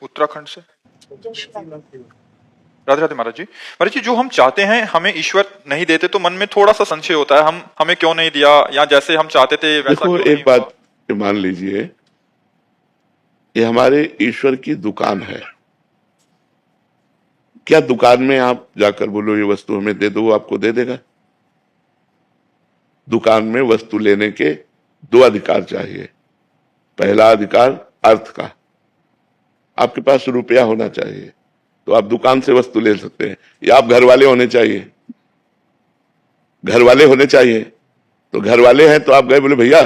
उत्तराखंड से। राधे राधे महाराज जी। महाराज जी, जो हम चाहते हैं हमें ईश्वर नहीं देते तो मन में थोड़ा सा संशय होता है, हम हमें क्यों नहीं दिया, या जैसे हम चाहते थे वैसा देखो, क्यों नहीं एक बात मान लीजिए, ये हमारे ईश्वर की दुकान है। क्या दुकान में आप जाकर बोलो ये वस्तु हमें दे दो, वो आपको दे देगा? दुकान में वस्तु लेने के दो अधिकार चाहिए। पहला अधिकार अर्थ का, आपके पास रुपया होना चाहिए तो आप दुकान से वस्तु ले सकते हैं, या आप घर वाले होने चाहिए। घर वाले होने चाहिए तो घर वाले हैं तो आप गए, बोले भैया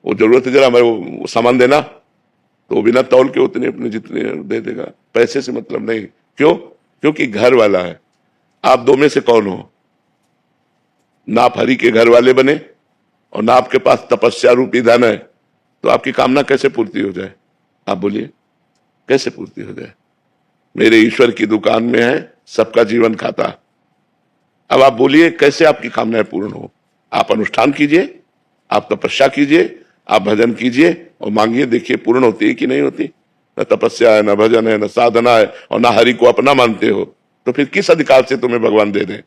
वो जरूरत है, जरा हमारे वो सामान देना, तो बिना तौल के उतने अपने जितने दे देगा। पैसे से मतलब नहीं। क्यों? क्योंकि घर वाला है। आप दो में से कौन हो? ना आप हरि के घर वाले बने और ना आपके पास तपस्या रूपी धन है, तो आपकी कामना कैसे पूर्ति हो जाए? आप बोलिए, कैसे पूर्ति हो जाए? मेरे ईश्वर की दुकान में है सबका जीवन खाता। अब आप बोलिए कैसे आपकी कामनाएं पूर्ण हो? आप अनुष्ठान कीजिए, आप तपस्या कीजिए, आप भजन कीजिए और मांगिए, देखिए पूर्ण होती है कि नहीं होती। न तपस्या है, न भजन है, न साधना है, और न हरि को अपना मानते हो, तो फिर किस अधिकार से तुम्हें भगवान दे दे?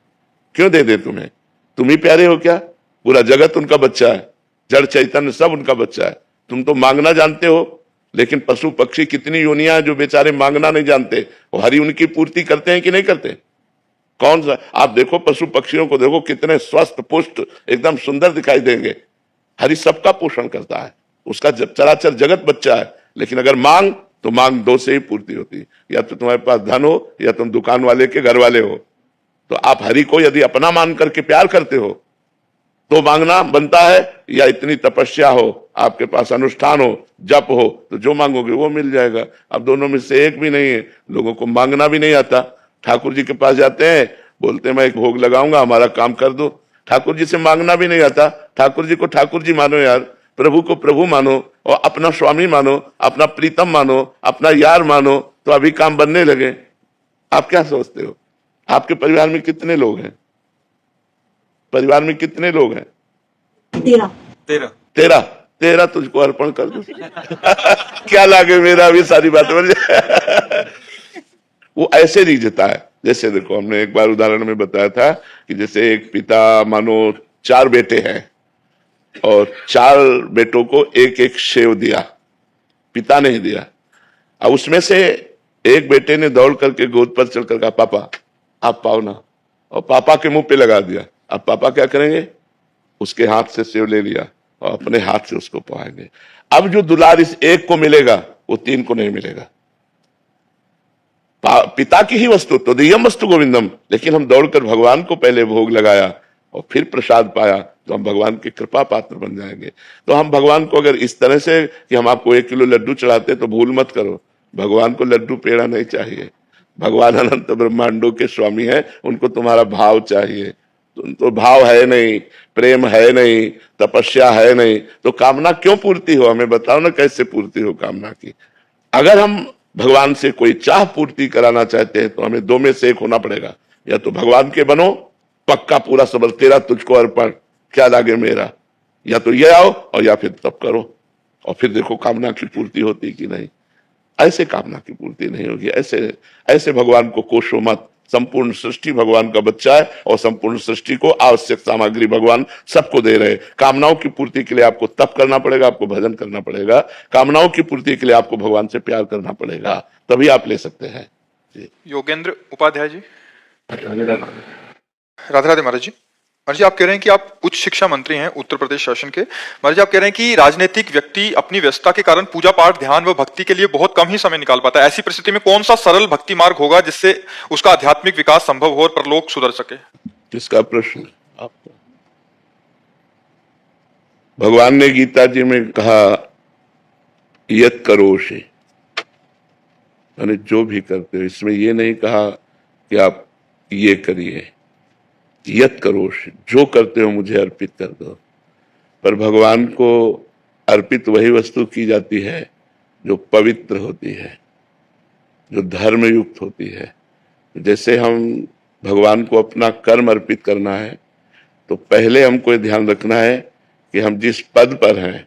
क्यों दे दे तुम्हें? तुम ही प्यारे हो क्या? पूरा जगत उनका बच्चा है, जड़ चैतन्य सब उनका बच्चा है। तुम तो मांगना जानते हो, लेकिन पशु पक्षी कितनी योनियां जो बेचारे मांगना नहीं जानते, वो हरि उनकी पूर्ति करते हैं कि नहीं करते? कौन सा? आप देखो पशु पक्षियों को, देखो कितने स्वस्थ पुष्ट एकदम सुंदर दिखाई देंगे। हरि सबका पोषण करता है, उसका चराचर जगत बच्चा है। लेकिन अगर मांग तो मांग दो से ही पूर्ति होती है, या तो तुम्हारे पास धन हो या तुम दुकान वाले के घर वाले हो। तो आप हरि को यदि अपना मान करके प्यार करते हो तो मांगना बनता है, या इतनी तपस्या हो, आपके पास अनुष्ठान हो, जप हो, तो जो मांगोगे वो मिल जाएगा। अब दोनों में से एक भी नहीं है। लोगों को मांगना भी नहीं आता। ठाकुर जी के पास जाते हैं, बोलते हैं मैं एक भोग लगाऊंगा, हमारा काम कर दो। ठाकुर जी से मांगना भी नहीं आता। ठाकुर जी को ठाकुर जी मानो यार, प्रभु को प्रभु मानो और अपना स्वामी मानो, अपना प्रीतम मानो, अपना यार मानो, तो अभी काम बनने लगे। आप क्या सोचते हो? आपके परिवार में कितने लोग हैं? परिवार में कितने लोग हैं? 13 तेरह। तेरह। 13 तुझको अर्पण कर दो। क्या लागे मेरा, भी सारी बात बन जाए। वो ऐसे रीझता है। जैसे देखो, हमने एक बार उदाहरण में बताया था कि जैसे एक पिता मानो 4 बेटे हैं और 4 बेटों को एक एक सेव दिया, पिता ने ही दिया। अब उसमें से एक बेटे ने दौड़ करके गोद पर चढ़कर कहा पापा आप पाओ ना, और पापा के मुंह पे लगा दिया। अब पापा क्या करेंगे? उसके हाथ से सेव ले लिया और अपने हाथ से उसको पवाएंगे। अब जो दुलार इस एक को मिलेगा वो 3 को नहीं मिलेगा। पिता की ही वस्तु तो दियम वस्तु गोविंदम, लेकिन हम दौड़कर भगवान को पहले भोग लगाया और फिर प्रसाद पाया, तो हम भगवान के कृपा पात्र बन जाएंगे। तो हम भगवान को अगर इस तरह से कि हम आपको 1 किलो लड्डू चढ़ाते, तो भूल मत करो, भगवान को लड्डू पेड़ा नहीं चाहिए। भगवान अनंत ब्रह्मांडों के स्वामी है, उनको तुम्हारा भाव चाहिए। तो भाव है नहीं, प्रेम है नहीं, तपस्या है नहीं, तो कामना क्यों पूर्ति हो? हमें बताओ ना कैसे पूर्ति हो कामना की। अगर हम भगवान से कोई चाह पूर्ति कराना चाहते हैं तो हमें 2 में से एक होना पड़ेगा। या तो भगवान के बनो, पक्का पूरा सबल तेरा तुझको अर्पण, क्या लागे मेरा, या तो ये आओ, और या फिर तब करो, और फिर देखो कामना की पूर्ति होती कि नहीं। ऐसे कामना की पूर्ति नहीं होगी। ऐसे भगवान को कोसो मत। संपूर्ण सृष्टि भगवान का बच्चा है और संपूर्ण सृष्टि को आवश्यक सामग्री भगवान सबको दे रहे। कामनाओं की पूर्ति के लिए आपको तप करना पड़ेगा, आपको भजन करना पड़ेगा। कामनाओं की पूर्ति के लिए आपको भगवान से प्यार करना पड़ेगा, तभी आप ले सकते हैं। योगेंद्र उपाध्याय जी। राधे राधे महाराज जी। महाराज जी, आप कह रहे हैं कि आप उच्च शिक्षा मंत्री हैं उत्तर प्रदेश शासन के। महाराज जी, आप कह रहे हैं कि राजनीतिक व्यक्ति अपनी व्यस्तता के कारण पूजा पाठ, ध्यान व भक्ति के लिए बहुत कम ही समय निकाल पाता है। ऐसी परिस्थिति में कौन सा सरल भक्ति मार्ग होगा जिससे उसका आध्यात्मिक विकास संभव हो और परलोक सुधर सके? किसका प्रश्न आपका? भगवान ने गीता जी में कहा यत करोषि, यानी जो भी करते हो। इसमें ये नहीं कहा कि आप ये करिए, यत करोषि, जो करते हो मुझे अर्पित कर दो। पर भगवान को अर्पित वही वस्तु की जाती है जो पवित्र होती है, जो धर्म युक्त होती है। जैसे हम भगवान को अपना कर्म अर्पित करना है, तो पहले हमको ये ध्यान रखना है कि हम जिस पद पर हैं,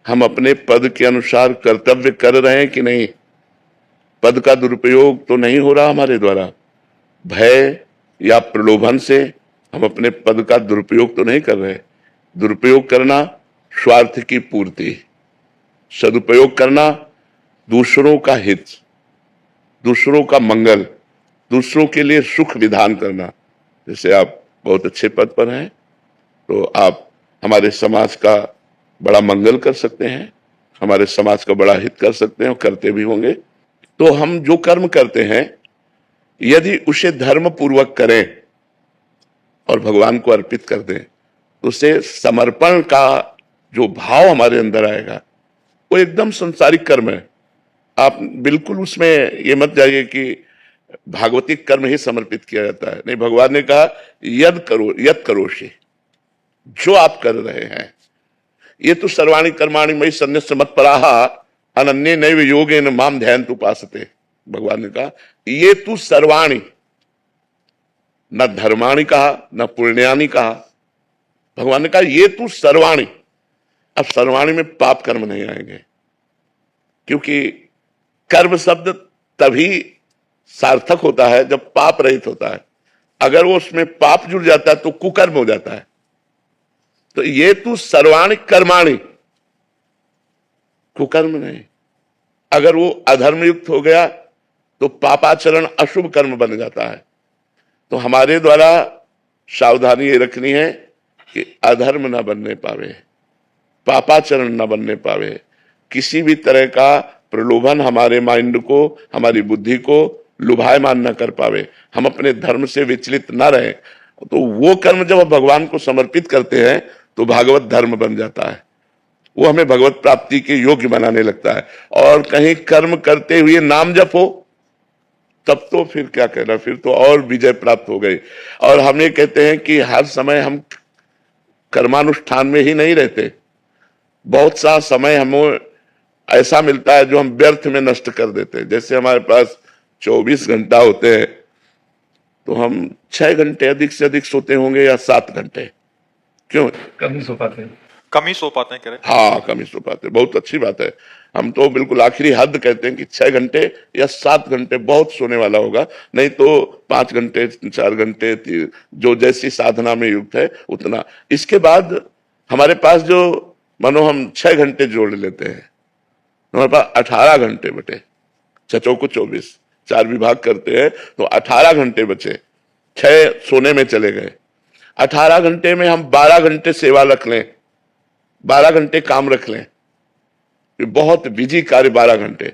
हम अपने पद के अनुसार कर्तव्य कर रहे हैं कि नहीं। पद का दुरुपयोग तो नहीं हो रहा हमारे द्वारा, भय या प्रलोभन से हम अपने पद का दुरुपयोग तो नहीं कर रहे। दुरुपयोग करना स्वार्थ की पूर्ति, सदुपयोग करना दूसरों का हित, दूसरों का मंगल, दूसरों के लिए सुख विधान करना। जैसे आप बहुत अच्छे पद पर हैं तो आप हमारे समाज का बड़ा मंगल कर सकते हैं, हमारे समाज का बड़ा हित कर सकते हैं और करते भी होंगे। तो हम जो कर्म करते हैं यदि उसे धर्म पूर्वक करें और भगवान को अर्पित कर दें तो उसे समर्पण का जो भाव हमारे अंदर आएगा वो एकदम संसारिक कर्म है। आप बिल्कुल उसमें ये मत जाइए कि भागवतिक कर्म ही समर्पित किया जाता है, नहीं। भगवान ने कहा यद करोषि, जो आप कर रहे हैं, ये तो सर्वाणि कर्माणि मयि सन्न्यस्य मत्पराः अनन्ये नैव योगेन माम ध्यायन्तु उपासते। भगवान ने कहा ये तू सर्वाणि, न धर्माणि कहा न पुण्यानि कहा, भगवान ने कहा ये तू सर्वाणि। अब सर्वाणि में पाप कर्म नहीं आएंगे, क्योंकि कर्म शब्द तभी सार्थक होता है जब पाप रहित होता है। अगर वो उसमें पाप जुड़ जाता है तो कुकर्म हो जाता है। तो ये तू सर्वाणि कर्माणि, कुकर्म नहीं। अगर वो अधर्म युक्त हो गया तो पापाचरण अशुभ कर्म बन जाता है। तो हमारे द्वारा सावधानी ये रखनी है कि अधर्म ना बनने पावे, पापाचरण ना बनने पावे, किसी भी तरह का प्रलोभन हमारे माइंड को, हमारी बुद्धि को लुभायमान न कर पावे, हम अपने धर्म से विचलित ना रहें। तो वो कर्म जब हम भगवान को समर्पित करते हैं तो भागवत धर्म बन जाता है, वो हमें भगवत प्राप्ति के योग्य बनाने लगता है। और कहीं कर्म करते हुए नाम जप हो तब तो फिर क्या कहना, फिर तो और विजय प्राप्त हो गई। और हम ये कहते हैं कि हर समय हम कर्मानुष्ठान में ही नहीं रहते, बहुत सा समय हमें ऐसा मिलता है जो हम व्यर्थ में नष्ट कर देते हैं। जैसे हमारे पास 24 घंटा होते हैं तो हम 6 घंटे अधिक से अधिक सोते होंगे या 7 घंटे, क्यों? कम ही सो पाते हैं। कम ही सो पाते हैं, कह रहे। हाँ, कम ही सो पाते, बहुत अच्छी बात है। हम तो बिल्कुल आखिरी हद कहते हैं कि 6 घंटे या 7 घंटे बहुत सोने वाला होगा, नहीं तो 5 घंटे 4 घंटे, जो जैसी साधना में युक्त है उतना। इसके बाद हमारे पास जो मानो हम 6 घंटे जोड़ लेते हैं, हमारे पास 18 घंटे बटे, 6 को 24, 4 विभाग करते हैं तो 18 घंटे बचे, 6 सोने में चले गए। 18 घंटे में हम 12 घंटे सेवा रख लें, 12 घंटे काम रख लें, बहुत बिजी कार्य 12 घंटे।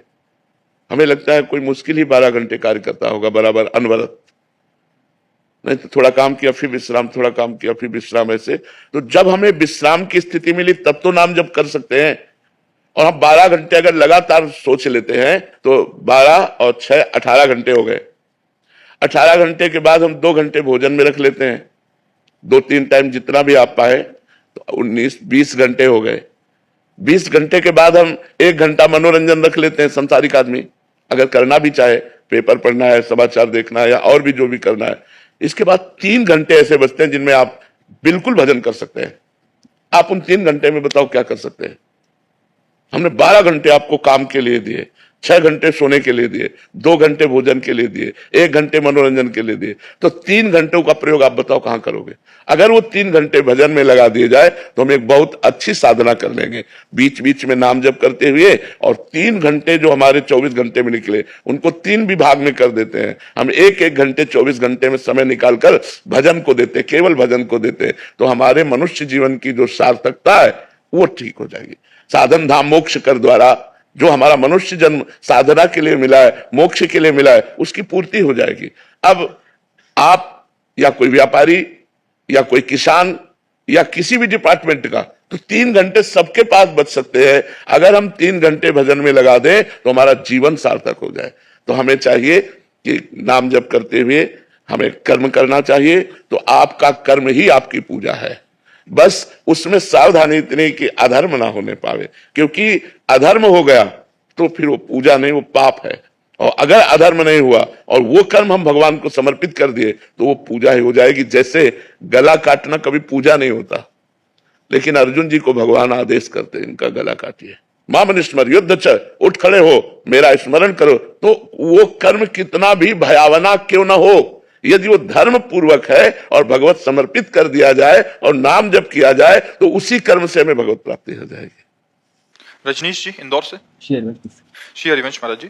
हमें लगता है कोई मुश्किल ही 12 घंटे कार्य करता होगा बराबर अनवरत, नहीं तो थोड़ा काम किया फिर विश्राम, थोड़ा काम किया फिर विश्राम, ऐसे। तो जब हमें विश्राम की स्थिति मिली तब तो नाम जप कर सकते हैं। और हम 12 घंटे अगर लगातार सोच लेते हैं तो 12 और 6 18 घंटे हो गए। 18 घंटे के बाद हम 2 घंटे भोजन में रख लेते हैं, 2-3 टाइम जितना भी आप पाए, तो 19-20 घंटे हो गए। 20 घंटे के बाद हम 1 घंटा मनोरंजन रख लेते हैं। संसारिक आदमी अगर करना भी चाहे, पेपर पढ़ना है, समाचार देखना है या और भी जो भी करना है, इसके बाद 3 घंटे ऐसे बचते हैं जिनमें आप बिल्कुल भजन कर सकते हैं। आप उन 3 घंटे में बताओ क्या कर सकते हैं? हमने 12 घंटे आपको काम के लिए दिए, 6 घंटे सोने के लिए दिए, 2 घंटे भोजन के लिए दिए, 1 घंटे मनोरंजन के लिए दिए, तो 3 घंटों का प्रयोग आप बताओ कहां करोगे? अगर वो 3 घंटे भजन में लगा दिए जाए तो हम एक बहुत अच्छी साधना कर लेंगे, बीच बीच में नाम जप करते हुए। और 3 घंटे जो हमारे 24 घंटे में निकले उनको 3 विभाग में कर देते हैं। हम 1-1 घंटे 24 घंटे में समय निकालकर भजन को देते, केवल भजन को देते, तो हमारे मनुष्य जीवन की जो सार्थकता है वो ठीक हो जाएगी। साधन धाम मोक्ष कर द्वारा जो हमारा मनुष्य जन्म साधना के लिए मिला है, मोक्ष के लिए मिला है, उसकी पूर्ति हो जाएगी। अब आप या कोई व्यापारी या कोई किसान या किसी भी डिपार्टमेंट का, तो 3 घंटे सबके पास बच सकते हैं। अगर हम 3 घंटे भजन में लगा दें तो हमारा जीवन सार्थक हो जाए। तो हमें चाहिए कि नाम जप करते हुए हमें कर्म करना चाहिए, तो आपका कर्म ही आपकी पूजा है। बस उसमें सावधानी इतनी कि अधर्म ना होने पावे, क्योंकि अधर्म हो गया तो फिर वो पूजा नहीं, वो पाप है। और अगर अधर्म नहीं हुआ और वो कर्म हम भगवान को समर्पित कर दिए तो वो पूजा ही हो जाएगी। जैसे गला काटना कभी पूजा नहीं होता, लेकिन अर्जुन जी को भगवान आदेश करते हैं इनका गला काटिए। मामन स्मर युद्ध च, उठ खड़े हो, मेरा स्मरण करो। तो वो कर्म कितना भी भयावना क्यों ना हो, यदि वो धर्म पूर्वक है और भगवत समर्पित कर दिया जाए और नाम जप किया जाए, तो उसी कर्म से हमें भगवत प्राप्ति हो जाएगी। रजनीश जी इंदौर से। श्री श्री हरिवंश महाराज जी,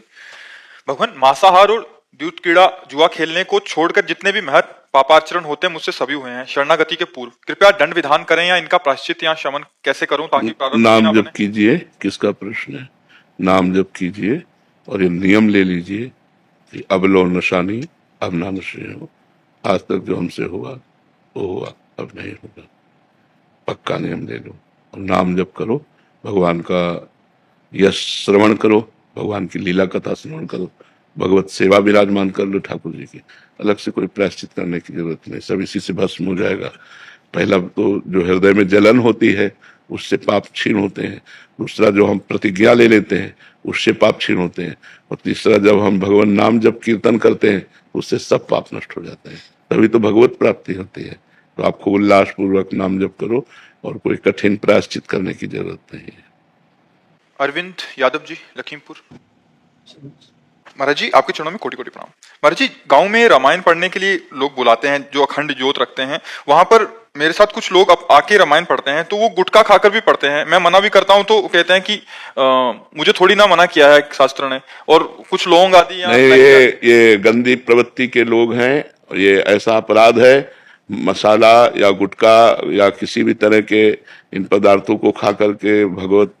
भगवान मांसाहार और दूध कीड़ा जुआ खेलने को छोड़कर जितने भी महत् पापाचरण होते हैं मुझसे सभी हुए हैं शरणागति के पूर्व, कृपया दंड विधान करें या इनका प्रायश्चित या शमन कैसे करूं ताकि प्रारब्ध ना नाम जप बने। कीजिए, किसका प्रश्न है? नाम जप कीजिए और ये नियम ले लीजिए कि अब लो नशा नहीं, अब ना नशे हो। आज तक जो हमसे हुआ वो हुआ, अब नहीं होगा। पक्का नियम ले लो और नाम जप करो, भगवान का यश श्रवण करो, भगवान की लीला कथा श्रवण करो, भगवत सेवा विराजमान कर लो ठाकुर जी की। अलग से कोई प्रायश्चित करने की जरूरत नहीं, सब इसी से भस्म हो जाएगा। पहला तो जो हृदय में जलन होती है उससे पाप क्षीण होते हैं, दूसरा जो हम प्रतिज्ञा ले लेते हैं उससे पाप क्षीण होते हैं, और तीसरा जब हम भगवान नाम जब कीर्तन करते हैं उससे सब पाप नष्ट हो जाते हैं, तभी तो भगवत प्राप्ति होती है। तो आपको उल्लास पूर्वक नाम जप करो और कोई कठिन प्रायश्चित करने की जरूरत नहीं है। अरविंद यादव जी लखीमपुर। महाराज जी आपके चरणों में कोटि कोटि प्रणाम। महाराज जी गांव में रामायण पढ़ने के लिए लोग बुलाते हैं जो अखंड ज्योत रखते हैं, वहां पर मेरे साथ कुछ लोग अब आके रामायण पढ़ते हैं तो वो गुटखा खाकर भी पढ़ते हैं। मैं मना भी करता हूं तो कहते हैं कि मुझे थोड़ी ना मना किया है शास्त्र ने, और कुछ लौंग आदि या नहीं, ये गंदी प्रवृत्ति के लोग हैं, ये ऐसा अपराध है। मसाला या गुटखा या किसी भी तरह के इन पदार्थों को खा करके भगवत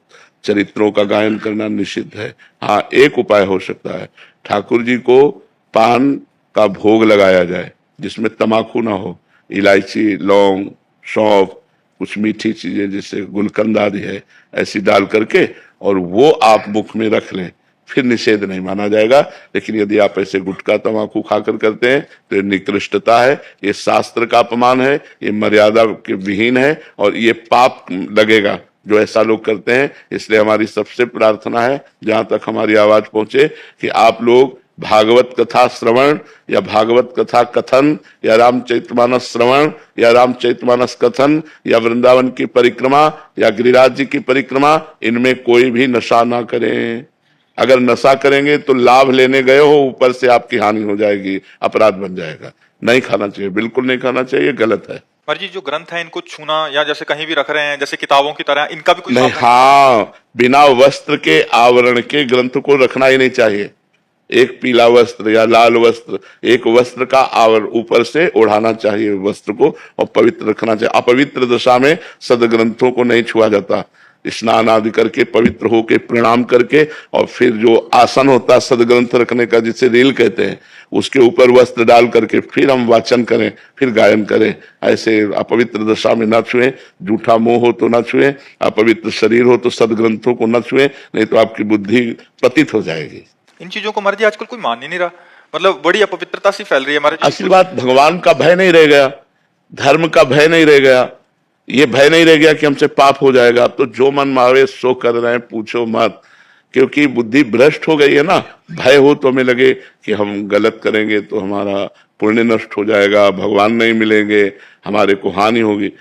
चरित्रों का गायन करना निषिद्ध है। हाँ, एक उपाय हो सकता है, ठाकुर जी को पान का भोग लगाया जाए जिसमें तमाकू ना हो, इलायची, लौंग, सौंफ, कुछ मीठी चीजें जैसे गुलकंद आदि है, ऐसी डाल करके और वो आप मुख में रख लें, फिर निषेध नहीं माना जाएगा। लेकिन यदि आप ऐसे गुटखा तमाकू खाकर करते हैं तो ये निकृष्टता है, ये शास्त्र का अपमान है, ये मर्यादा के विहीन है और ये पाप लगेगा जो ऐसा लोग करते हैं। इसलिए हमारी सबसे प्रार्थना है, जहां तक हमारी आवाज पहुंचे, कि आप लोग भागवत कथा श्रवण या भागवत कथा कथन या रामचरितमानस श्रवण या रामचरितमानस कथन या वृंदावन की परिक्रमा या गिरिराज जी की परिक्रमा, इनमें कोई भी नशा ना करें। अगर नशा करेंगे तो लाभ लेने गए हो, ऊपर से आपकी हानि हो जाएगी, अपराध बन जाएगा। नहीं खाना चाहिए, बिल्कुल नहीं खाना चाहिए, गलत है। महाराज जी जो ग्रंथ है इनको छूना या जैसे कहीं भी रख रहे हैं जैसे किताबों की तरह, इनका भी कुछ नहीं, हाँ, बिना वस्त्र के आवरण के ग्रंथ को रखना ही नहीं चाहिए। एक पीला वस्त्र या लाल वस्त्र, एक वस्त्र का आवरण ऊपर से ओढ़ाना चाहिए वस्त्र को और पवित्र रखना चाहिए। अपवित्र दशा में सदग्रंथों को नहीं छुआ जाता। स्नान आदि करके पवित्र होके प्रणाम करके और फिर जो आसन होता है सदग्रंथ रखने का, जिसे रील कहते हैं, उसके ऊपर वस्त्र डाल करके फिर हम वाचन करें, फिर गायन करें। ऐसे अपवित्र दशा में न छुएं। जूठा मुंह हो तो न छुएं, अपवित्र शरीर हो तो सदग्रंथों को न छुएं, नहीं तो आपकी बुद्धि पतित हो जाएगी। इन चीजों को महाराज जी आजकल कोई मान ही नहीं रहा, मतलब बड़ी अपवित्रता सी फैल रही है महाराज जी। असली बात, भगवान का भय नहीं रह गया, धर्म का भय नहीं रह गया, ये भय नहीं रह गया कि हमसे पाप हो जाएगा। अब तो जो मन मावे सो कर रहे हैं, पूछो मत, क्योंकि बुद्धि भ्रष्ट हो गई है ना। भय हो तो हमें लगे कि हम गलत करेंगे तो हमारा पुण्य नष्ट हो जाएगा, भगवान नहीं मिलेंगे, हमारे को हानि होगी।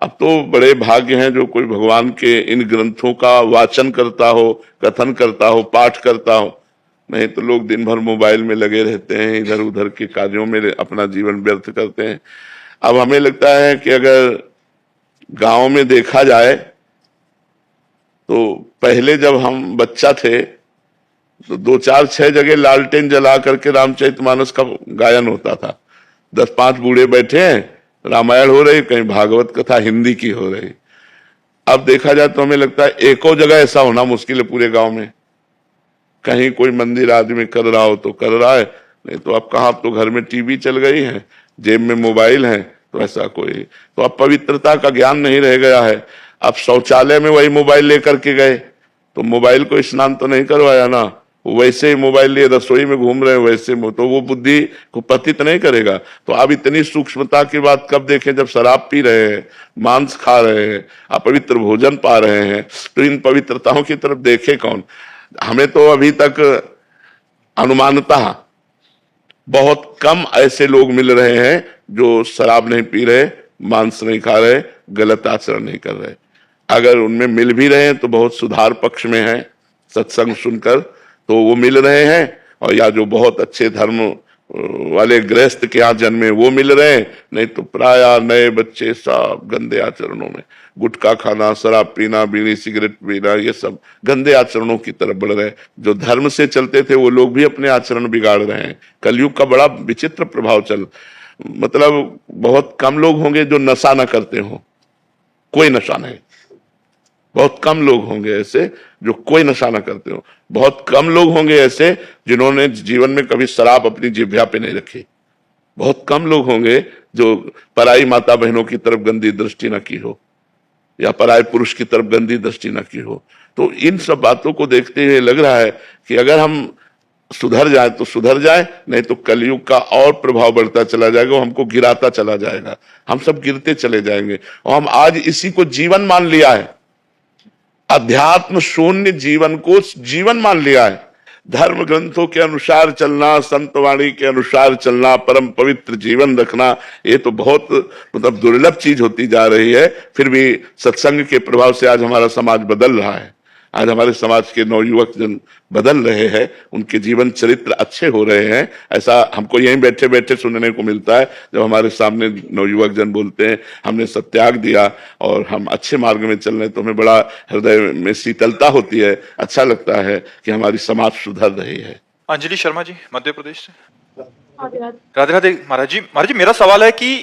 अब तो बड़े भाग्य हैं जो कोई भगवान के इन ग्रंथों का वाचन करता हो, कथन करता हो, पाठ करता हो। नहीं तो लोग दिन भर मोबाइल में लगे रहते हैं, इधर उधर के कार्यों में अपना जीवन व्यर्थ करते हैं। अब हमें लगता है कि अगर गांव में देखा जाए तो पहले जब हम बच्चा थे तो 2-4-6 जगह लालटेन जला करके रामचरितमानस का गायन होता था। 10-5 बूढ़े बैठे हैं, रामायण हो रही, कहीं भागवत कथा हिंदी की हो रही। अब देखा जाए तो हमें लगता है एको जगह ऐसा होना मुश्किल है पूरे गांव में। कहीं कोई मंदिर आदमी कर रहा हो तो कर रहा है, नहीं तो अब कहाँ, अब तो घर में टीवी चल गई है, जेब में मोबाइल है, तो ऐसा कोई, तो अब पवित्रता का ज्ञान नहीं रह गया है। अब शौचालय में वही मोबाइल लेकर के गए तो मोबाइल को स्नान तो नहीं करवाया ना, वैसे ही मोबाइल लिए रसोई में घूम रहे हैं, वैसे तो वो बुद्धि को पतित नहीं करेगा। तो आप इतनी सूक्ष्मता की बात कब देखें, जब शराब पी रहे हैं, मांस खा रहे हैं, अपवित्र भोजन पा रहे हैं, तो इन पवित्रताओं की तरफ देखे कौन। हमें तो अभी तक अनुमानतः बहुत कम ऐसे लोग मिल रहे हैं जो शराब नहीं पी रहे, मांस नहीं खा रहे, गलत आचरण नहीं कर रहे। अगर उनमें मिल भी रहे हैं तो बहुत सुधार पक्ष में है, सत्संग सुनकर तो वो मिल रहे हैं, और या जो बहुत अच्छे धर्म वाले गृहस्थ के यहाँ जन्मे वो मिल रहे हैं, नहीं तो प्राय नए बच्चे सब गंदे आचरणों में, गुटखा खाना, शराब पीना, बीड़ी सिगरेट पीना, ये सब गंदे आचरणों की तरफ बढ़ रहे हैं। जो धर्म से चलते थे वो लोग भी अपने आचरण बिगाड़ रहे हैं। कलयुग का बड़ा विचित्र प्रभाव मतलब बहुत कम लोग होंगे जो नशा न करते हो, कोई नशा नहीं। बहुत कम लोग होंगे ऐसे जो कोई नशा ना करते हो। बहुत कम लोग होंगे ऐसे जिन्होंने जीवन में कभी शराब अपनी जिह्वा पे नहीं रखी। बहुत कम लोग होंगे जो पराई माता बहनों की तरफ गंदी दृष्टि न की हो, या पराये पुरुष की तरफ गंदी दृष्टि न की हो। तो इन सब बातों को देखते हुए लग रहा है कि अगर हम सुधर जाए तो सुधर जाए, नहीं तो कलयुग का और प्रभाव बढ़ता चला जाएगा, वो हमको गिराता चला जाएगा, हम सब गिरते चले जाएंगे। और हम आज इसी को जीवन मान लिया है, अध्यात्म शून्य जीवन को जीवन मान लिया है। धर्म ग्रंथों के अनुसार चलना, संत वाणी के अनुसार चलना, परम पवित्र जीवन रखना, ये तो बहुत मतलब दुर्लभ चीज होती जा रही है। फिर भी सत्संग के प्रभाव से आज हमारा समाज बदल रहा है। आज हमारे समाज के नवयुवक जन बदल रहे हैं, उनके जीवन चरित्र अच्छे हो रहे हैं। ऐसा हमको यहीं बैठे बैठे सुनने को मिलता है, जब हमारे सामने नवयुवक जन बोलते हैं हमने सत्याग दिया और हम अच्छे मार्ग में चल रहे हैं, तो हमें बड़ा हृदय में शीतलता होती है, अच्छा लगता है कि हमारी समाज सुधर रही है। अंजलि शर्मा जी, मध्य प्रदेश से। राधे राधे महाराज जी। महाराज जी, मेरा सवाल है कि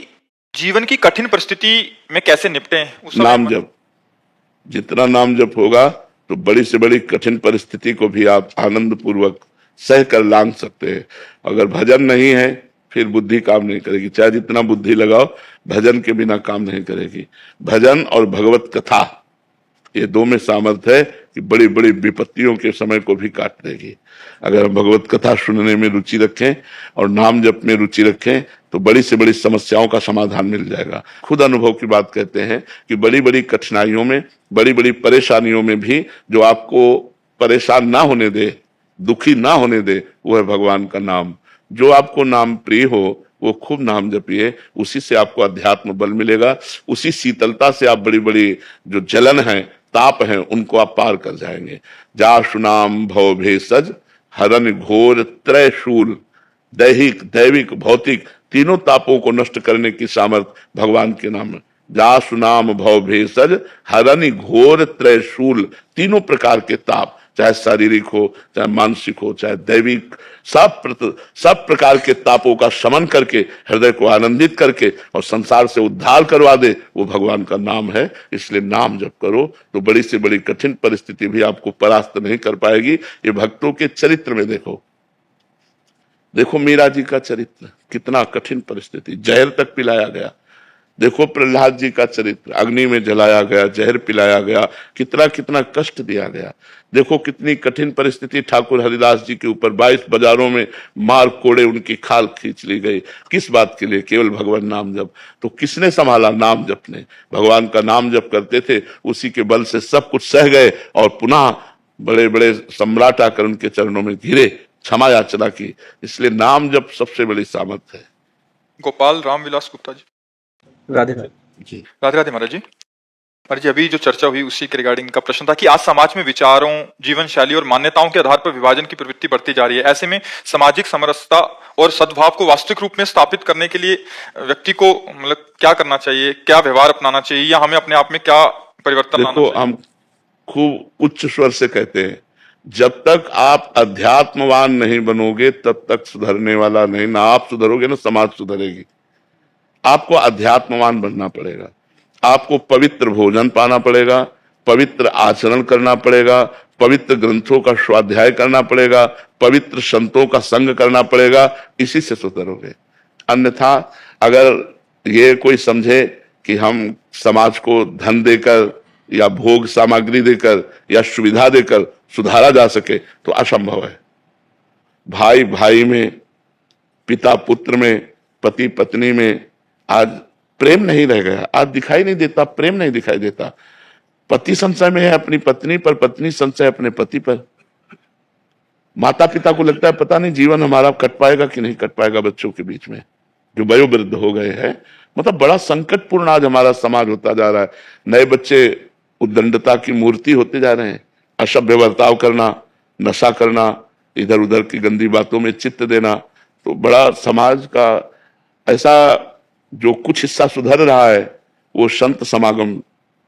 जीवन की कठिन परिस्थिति में कैसे निपटे उस समय? नाम जप, जितना नाम जप होगा तो बड़ी से बड़ी कठिन परिस्थिति को भी आप आनंद पूर्वक सह कर लांग सकते हैं। अगर भजन नहीं है फिर बुद्धि काम नहीं करेगी, चाहे जितना बुद्धि लगाओ भजन के बिना काम नहीं करेगी। भजन और भगवत कथा, ये दो में सामर्थ्य है कि बड़ी बड़ी विपत्तियों के समय को भी काट देगी। अगर हम भगवत कथा सुनने में रुचि रखें और नाम जप में रुचि रखें तो बड़ी से बड़ी समस्याओं का समाधान मिल जाएगा। खुद अनुभव की बात कहते हैं कि बड़ी बड़ी कठिनाइयों में, बड़ी बड़ी परेशानियों में भी जो आपको परेशान ना होने दे, दुखी ना होने दे, वो है भगवान का नाम। जो आपको नाम प्रिय हो वो खूब नाम जपिए, उसी से आपको अध्यात्म बल मिलेगा। उसी शीतलता से आप बड़ी बड़ी जो जलन है, ताप है, उनको आप पार कर जाएंगे। जा सुनाम भव भेषज हरन घोर त्रय शूल, दैहिक दैविक भौतिक तीनों तापों को नष्ट करने की सामर्थ्य भगवान के नाम में। जा सुनाम भव भेषज हरन घोर त्रय शूल, तीनों प्रकार के ताप, चाहे शारीरिक हो, चाहे मानसिक हो, चाहे दैविक, सब प्रकार के तापों का शमन करके, हृदय को आनंदित करके और संसार से उद्धार करवा दे, वो भगवान का नाम है। इसलिए नाम जप करो तो बड़ी से बड़ी कठिन परिस्थिति भी आपको परास्त नहीं कर पाएगी। ये भक्तों के चरित्र में देखो मीरा जी का चरित्र, कितना कठिन परिस्थिति, जहर तक पिलाया गया। देखो प्रहलाद जी का चरित्र, अग्नि में जलाया गया, जहर पिलाया गया, कितना कितना कष्ट दिया गया। देखो कितनी कठिन परिस्थिति ठाकुर हरिदास जी के ऊपर, 22 बाजारों में मार कोड़े, उनकी खाल खींच ली गई। किस बात के लिए? केवल भगवान नाम जप। तो किसने संभाला? नाम जप ने। भगवान का नाम जप करते थे, उसी के बल से सब कुछ सह गए और पुनः बड़े बड़े सम्राट आकर उनके चरणों में घिरे, क्षमा याचना की। इसलिए नाम जप सबसे बड़ी सामर्थ्य है। गोपाल रामविलास गुप्ता जी। राधे राधे जी, राधे राधे महाराज जी। महाराज जी, अभी जो चर्चा हुई उसी के रिगार्डिंग का प्रश्न था कि आज समाज में विचारों, जीवन शैली और मान्यताओं के आधार पर विभाजन की प्रवृत्ति बढ़ती जा रही है। ऐसे में सामाजिक समरसता और सद्भाव को वास्तविक रूप में स्थापित करने के लिए व्यक्ति को मतलब क्या करना चाहिए, क्या व्यवहार अपनाना चाहिए, या हमें अपने आप में क्या परिवर्तन लाना चाहिए? हम खूब उच्च स्वर से कहते हैं, जब तक आप अध्यात्मवान नहीं बनोगे तब तक सुधरने वाला नहीं। ना आप सुधरोगे ना समाज सुधरेगी। आपको अध्यात्मवान बनना पड़ेगा, आपको पवित्र भोजन पाना पड़ेगा, पवित्र आचरण करना पड़ेगा, पवित्र ग्रंथों का स्वाध्याय करना पड़ेगा, पवित्र संतों का संग करना पड़ेगा। इसी से सुधरोगे। अन्यथा अगर ये कोई समझे कि हम समाज को धन देकर या भोग सामग्री देकर या सुविधा देकर सुधारा जा सके तो असंभव है। भाई भाई में, पिता पुत्र में, पति पत्नी में आज प्रेम नहीं रह गया। आज दिखाई नहीं देता, प्रेम नहीं दिखाई देता। पति संशय में है अपनी पत्नी पर, पत्नी संशय अपने पति पर। माता पिता को लगता है पता नहीं जीवन हमारा कट पाएगा कि नहीं कट पाएगा बच्चों के बीच में, जो वयोवृद्ध हो गए हैं। मतलब बड़ा संकटपूर्ण आज हमारा समाज होता जा रहा है। नए बच्चे उद्दंडता की मूर्ति होते जा रहे हैं। असभ्य बर्ताव करना, नशा करना, इधर उधर की गंदी बातों में चित्त देना, तो बड़ा समाज का ऐसा जो कुछ हिस्सा सुधर रहा है वो संत समागम,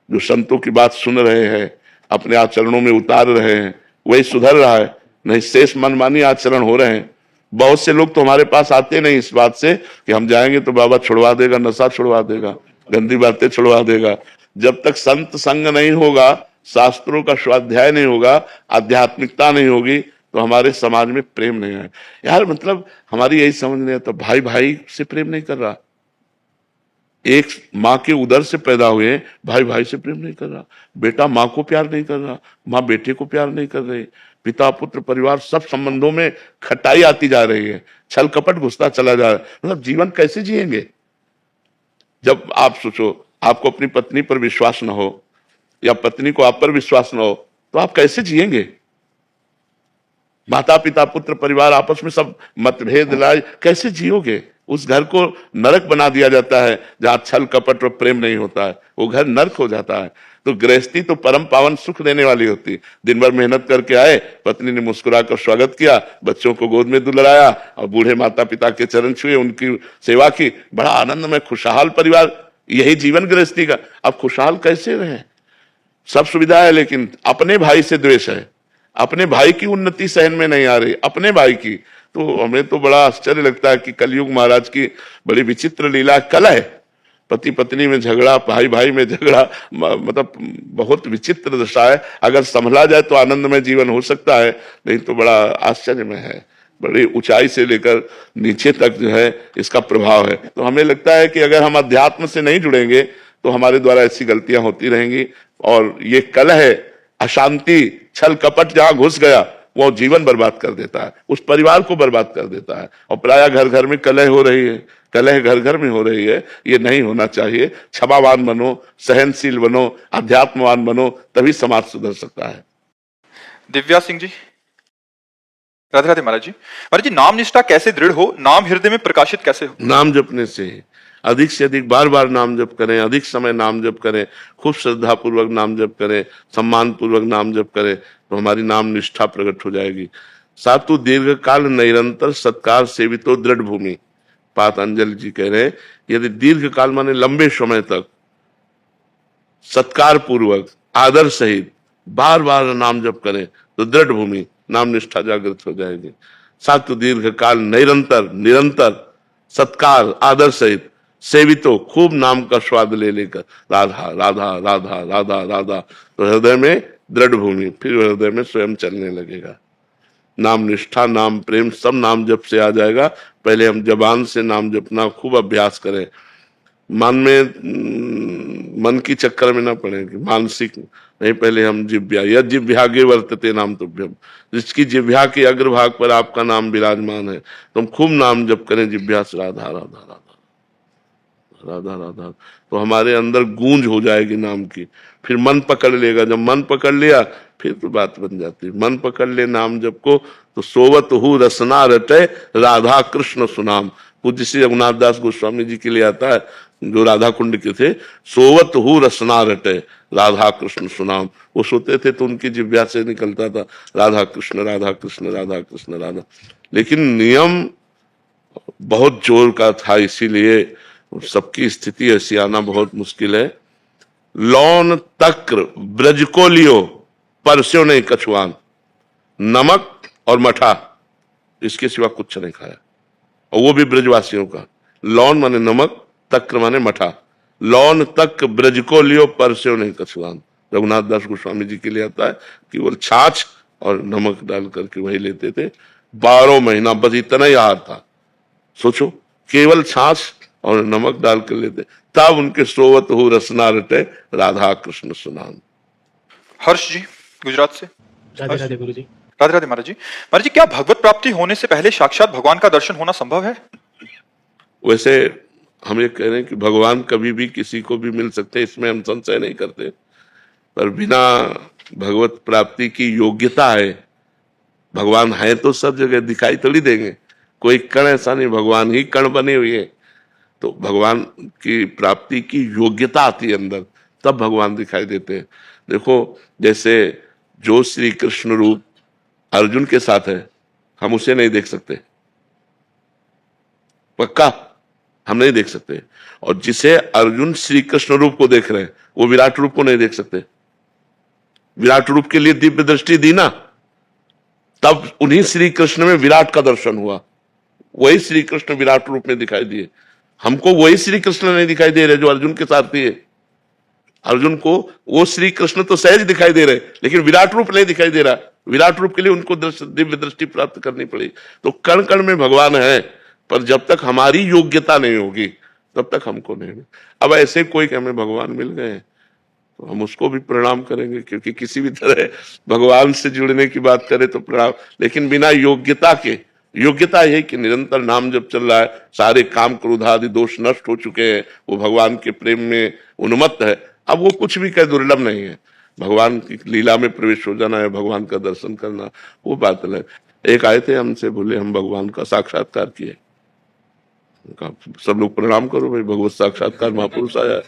जो संतों की बात सुन रहे हैं, अपने आचरणों में उतार रहे हैं, वही सुधर रहा है। नहीं शेष मनमानी आचरण हो रहे हैं। बहुत से लोग तो हमारे पास आते नहीं इस बात से कि हम जाएंगे तो बाबा छुड़वा देगा, नशा छुड़वा देगा, गंदी बातें छुड़वा देगा। जब तक संत संग नहीं होगा, शास्त्रों का स्वाध्याय नहीं होगा, आध्यात्मिकता नहीं होगी, तो हमारे समाज में प्रेम नहीं है। यार मतलब हमारी यही समझ नहीं आता, भाई भाई से प्रेम नहीं कर रहा। एक माँ के उदर से पैदा हुए, भाई भाई से प्रेम नहीं कर रहा, बेटा माँ को प्यार नहीं कर रहा, माँ बेटे को प्यार नहीं कर रही, पिता पुत्र परिवार सब संबंधों में खटाई आती जा रही है, छल कपट घुसता चला जा रहा है। मतलब जीवन कैसे जिएंगे? जब आप सोचो, आपको अपनी पत्नी पर विश्वास न हो या पत्नी को आप पर विश्वास न हो, तो आप कैसे जिएंगे? माता पिता पुत्र परिवार आपस में सब मतभेद लाए, कैसे जियोगे? उस घर को नरक बना दिया जाता है जहां छल कपट और प्रेम नहीं होता है, वो घर नरक हो जाता है। तो गृहस्थी तो परम पावन सुख देने वाली होती है। दिन भर मेहनत करके आए, पत्नी ने मुस्कुराकर स्वागत किया, बच्चों को गोद में दुलाराया और बूढ़े माता पिता के चरण छुए, उनकी सेवा की, बड़ा आनंद में खुशहाल परिवार। यही जीवन गृहस्थी का। अब खुशहाल कैसे रहे? सब सुविधा है लेकिन अपने भाई से द्वेष है, अपने भाई की उन्नति सहन में नहीं आ रही, अपने भाई की। तो हमें तो बड़ा आश्चर्य लगता है कि कलयुग महाराज की बड़ी विचित्र लीला। कल है पति पत्नी में झगड़ा, भाई भाई में झगड़ा, मतलब बहुत विचित्र दशा है। अगर संभला जाए तो आनंदमय जीवन हो सकता है, नहीं तो बड़ा आश्चर्य में है। बड़ी ऊंचाई से लेकर नीचे तक जो है इसका प्रभाव है। तो हमें लगता है कि अगर हम अध्यात्म से नहीं जुड़ेंगे तो हमारे द्वारा ऐसी गलतियां होती रहेंगी। और ये कलह है, अशांति, छल कपट जहां घुस गया वो जीवन बर्बाद कर देता है, उस परिवार को बर्बाद कर देता है। और प्राय घर घर में कलह हो रही है, कलह घर घर में हो रही है। ये नहीं होना चाहिए। क्षमावान बनो, सहनशील बनो, अध्यात्मवान बनो, तभी समाज सुधर सकता है। दिव्या सिंह जी। राधे राधे महाराज जी। महाराज जी, नाम निष्ठा कैसे दृढ़ हो, नाम हृदय में प्रकाशित कैसे हो? नाम जपने से अधिक से अधिक बार बार नाम जप करें, अधिक समय नाम जप करें, खूब श्रद्धा पूर्वक नाम जप करें, सम्मान पूर्वक नाम जप करें, तो हमारी नाम निष्ठा प्रकट हो जाएगी। सातु दीर्घ काल निरंतर सत्कार सेवितो दृढ़ भूमि। पातंजलि जी कह रहे हैं, यदि दीर्घ काल माने लंबे समय तक सत्कार पूर्वक आदर सहित बार बार नाम जप करें तो दृढ़ भूमि, नाम निष्ठा जागृत हो जाएगी। सातु दीर्घ काल निरंतर निरंतर सत्कार आदर सहित सेवितो, खूब नाम का स्वाद ले लेकर राधा राधा राधा राधा राधा, तो हृदय में दृढ़ भूमि, फिर हृदय में स्वयं चलने लगेगा। नाम निष्ठा, नाम प्रेम सब नाम जप से आ जाएगा। पहले हम जबान से नाम जपना खूब अभ्यास करें, मन में मन की चक्कर में ना पड़े कि मानसिक नहीं। पहले हम जिव्या, यद जिव्यागे वर्तते नाम तुभ्यम, जिसकी जिव्या के अग्रभाग पर आपका नाम विराजमान है, तो हम खूब नाम जप करें जिव्या से राधा राधा राधा राधा राधा, तो हमारे अंदर गूंज हो जाएगी नाम की। फिर मन पकड़ लेगा, जब मन पकड़ लिया फिर तो बात बन जाती है। मन पकड़ ले नाम जप को तो सोवत हु रसना रटे राधा कृष्ण सुनाम। पूज्य श्री रघुनाथ दास गोस्वामी जी के लिए आता है, जो राधा कुंड के थे, सोवत हु रसना रटे राधा कृष्ण सुनाम। वो सोते थे तो उनकी जिव्या से निकलता था राधा कृष्ण राधा कृष्ण राधा कृष्ण राधा। लेकिन नियम बहुत जोर का था, इसीलिए सबकी स्थिति ऐसी आना बहुत मुश्किल है। लौन तक्र ब्रज को लियो परस्यो नहीं कछुआन, नमक और मठा इसके सिवा कुछ नहीं खाया, और वो भी ब्रजवासियों का। लौन माने नमक, तक्र माने मठा। लौन तक ब्रज को लियो परस्यो नहीं कछुआन। रघुनाथ दास गोस्वामी जी के लिए आता है कि वो छाछ और नमक डाल करके वही लेते थे 12 महीना, बस इतना ही आहार था। सोचो, केवल छाछ और नमक डाल कर लेते, तब उनके सोवत हो रसना रटे राधा कृष्ण सुनाम। हर्ष जी गुजरात से। राधे राधे गुरु जी। राधे राधे महाराज जी। महाराज जी, क्या भगवत प्राप्ति होने से पहले साक्षात भगवान का दर्शन होना संभव है? वैसे हम ये कह रहे हैं कि भगवान कभी भी किसी को भी मिल सकते हैं, इसमें हम संशय नहीं करते, पर बिना भगवत प्राप्ति की योग्यता है। भगवान है तो सब जगह, दिखाई थोड़ी देंगे, कोई कण ऐसा नहीं, भगवान ही कण बने हुए हैं। तो भगवान की प्राप्ति की योग्यता आती है अंदर, तब भगवान दिखाई देते हैं। देखो, जैसे जो श्री कृष्ण रूप अर्जुन के साथ है, हम उसे नहीं देख सकते, पक्का हम नहीं देख सकते। और जिसे अर्जुन श्री कृष्ण रूप को देख रहे हैं, वो विराट रूप को नहीं देख सकते। विराट रूप के लिए दिव्य दृष्टि दी ना, तब उन्हीं श्री कृष्ण में विराट का दर्शन हुआ। वही श्री कृष्ण विराट रूप में दिखाई दिए। हमको वही श्री कृष्ण नहीं दिखाई दे रहे जो अर्जुन के साथ थे। अर्जुन को वो श्री कृष्ण तो सहज दिखाई दे रहे, लेकिन विराट रूप नहीं दिखाई दे रहा। विराट रूप के लिए उनको दिव्य दृष्टि प्राप्त करनी पड़ी। तो कण कण में भगवान है, पर जब तक हमारी योग्यता नहीं होगी तब तक हमको नहीं। अब ऐसे कोई कि हमें भगवान मिल गए तो हम उसको भी प्रणाम करेंगे, क्योंकि किसी भी तरह भगवान से जुड़ने की बात करें तो प्रणाम, लेकिन बिना योग्यता के। योग्यता है कि निरंतर नाम जब चल रहा है, सारे काम क्रोध आदि दोष नष्ट हो चुके हैं, वो भगवान के प्रेम में उन्मत्त है। अब वो कुछ भी कह दुर्लभ नहीं है। भगवान की लीला में प्रवेश हो जाना है, भगवान का दर्शन करना, वो बात अलग। एक आए थे हमसे, बोले हम भगवान का साक्षात्कार किए। सब लोग प्रणाम करो भाई, भगवत साक्षात्कार महापुरुष आया,